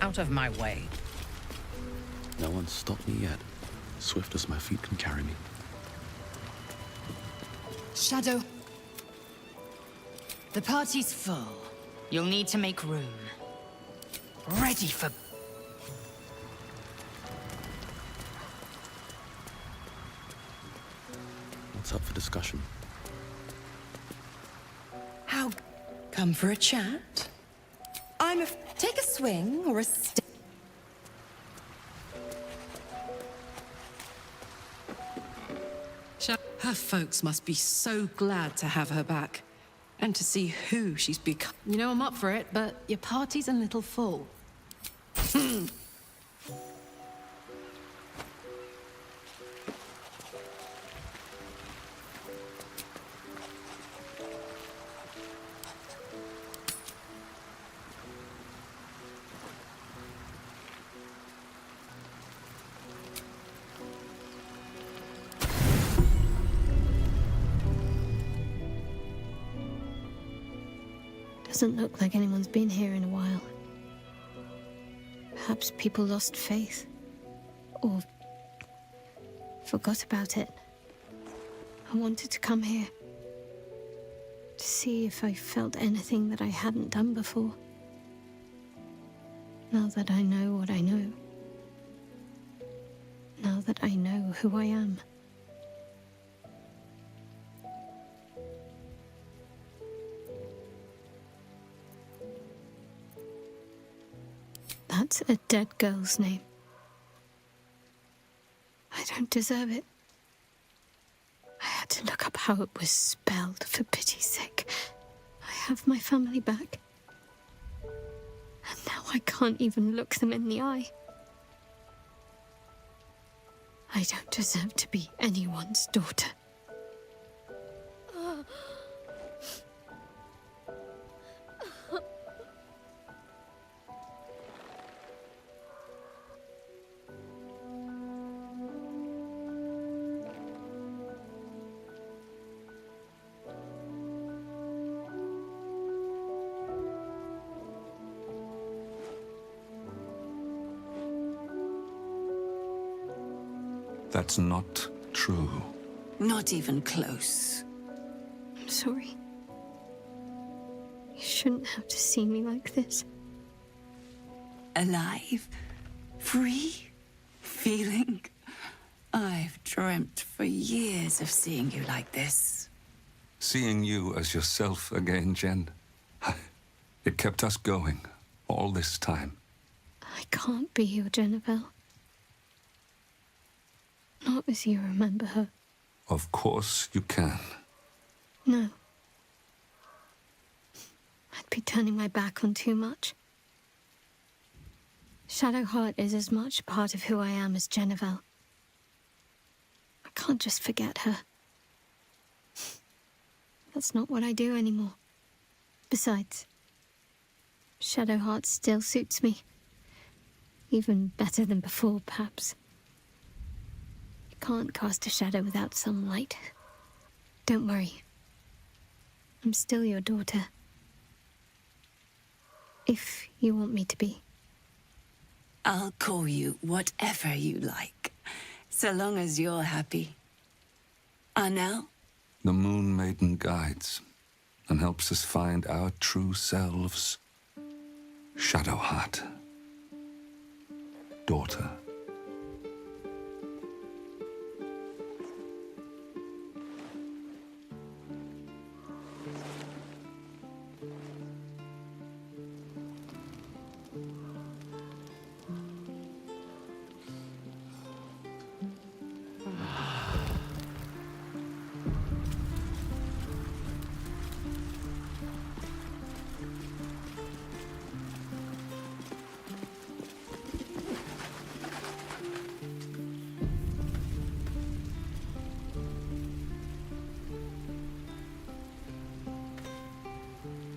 Out of my way. No one's stopped me yet. Swift as my feet can carry me. Shadow. The party's full. You'll need to make room. Ready for... What's up for discussion? How? Come for a chat? Take a swing or a step. Her folks must be so glad to have her back. And to see who she's become. You know I'm up for it, but your party's a little full. Doesn't look like anyone's been here in a while. Perhaps people lost faith. Or forgot about it. I wanted to come here. To see if I felt anything that I hadn't done before. Now that I know what I know, now that I know who I am. That's a dead girl's name. I don't deserve it. I had to look up how it was spelled, for pity's sake. I have my family back. And now I can't even look them in the eye. I don't deserve to be anyone's daughter. That's not true. Not even close. I'm sorry. You shouldn't have to see me like this. Alive? Free? Feeling? I've dreamt for years of seeing you like this. Seeing you as yourself again, Jen. It kept us going all this time. I can't be your Jennifer. Not as you remember her. Of course you can. No. I'd be turning my back on too much. Shadowheart is as much part of who I am as Jennifer. I can't just forget her. That's not what I do anymore. Besides, Shadowheart still suits me. Even better than before, perhaps. Can't cast a shadow without some light. Don't worry. I'm still your daughter. If you want me to be. I'll call you whatever you like, so long as you're happy. Arnell? The Moon Maiden guides and helps us find our true selves. Shadowheart. Daughter.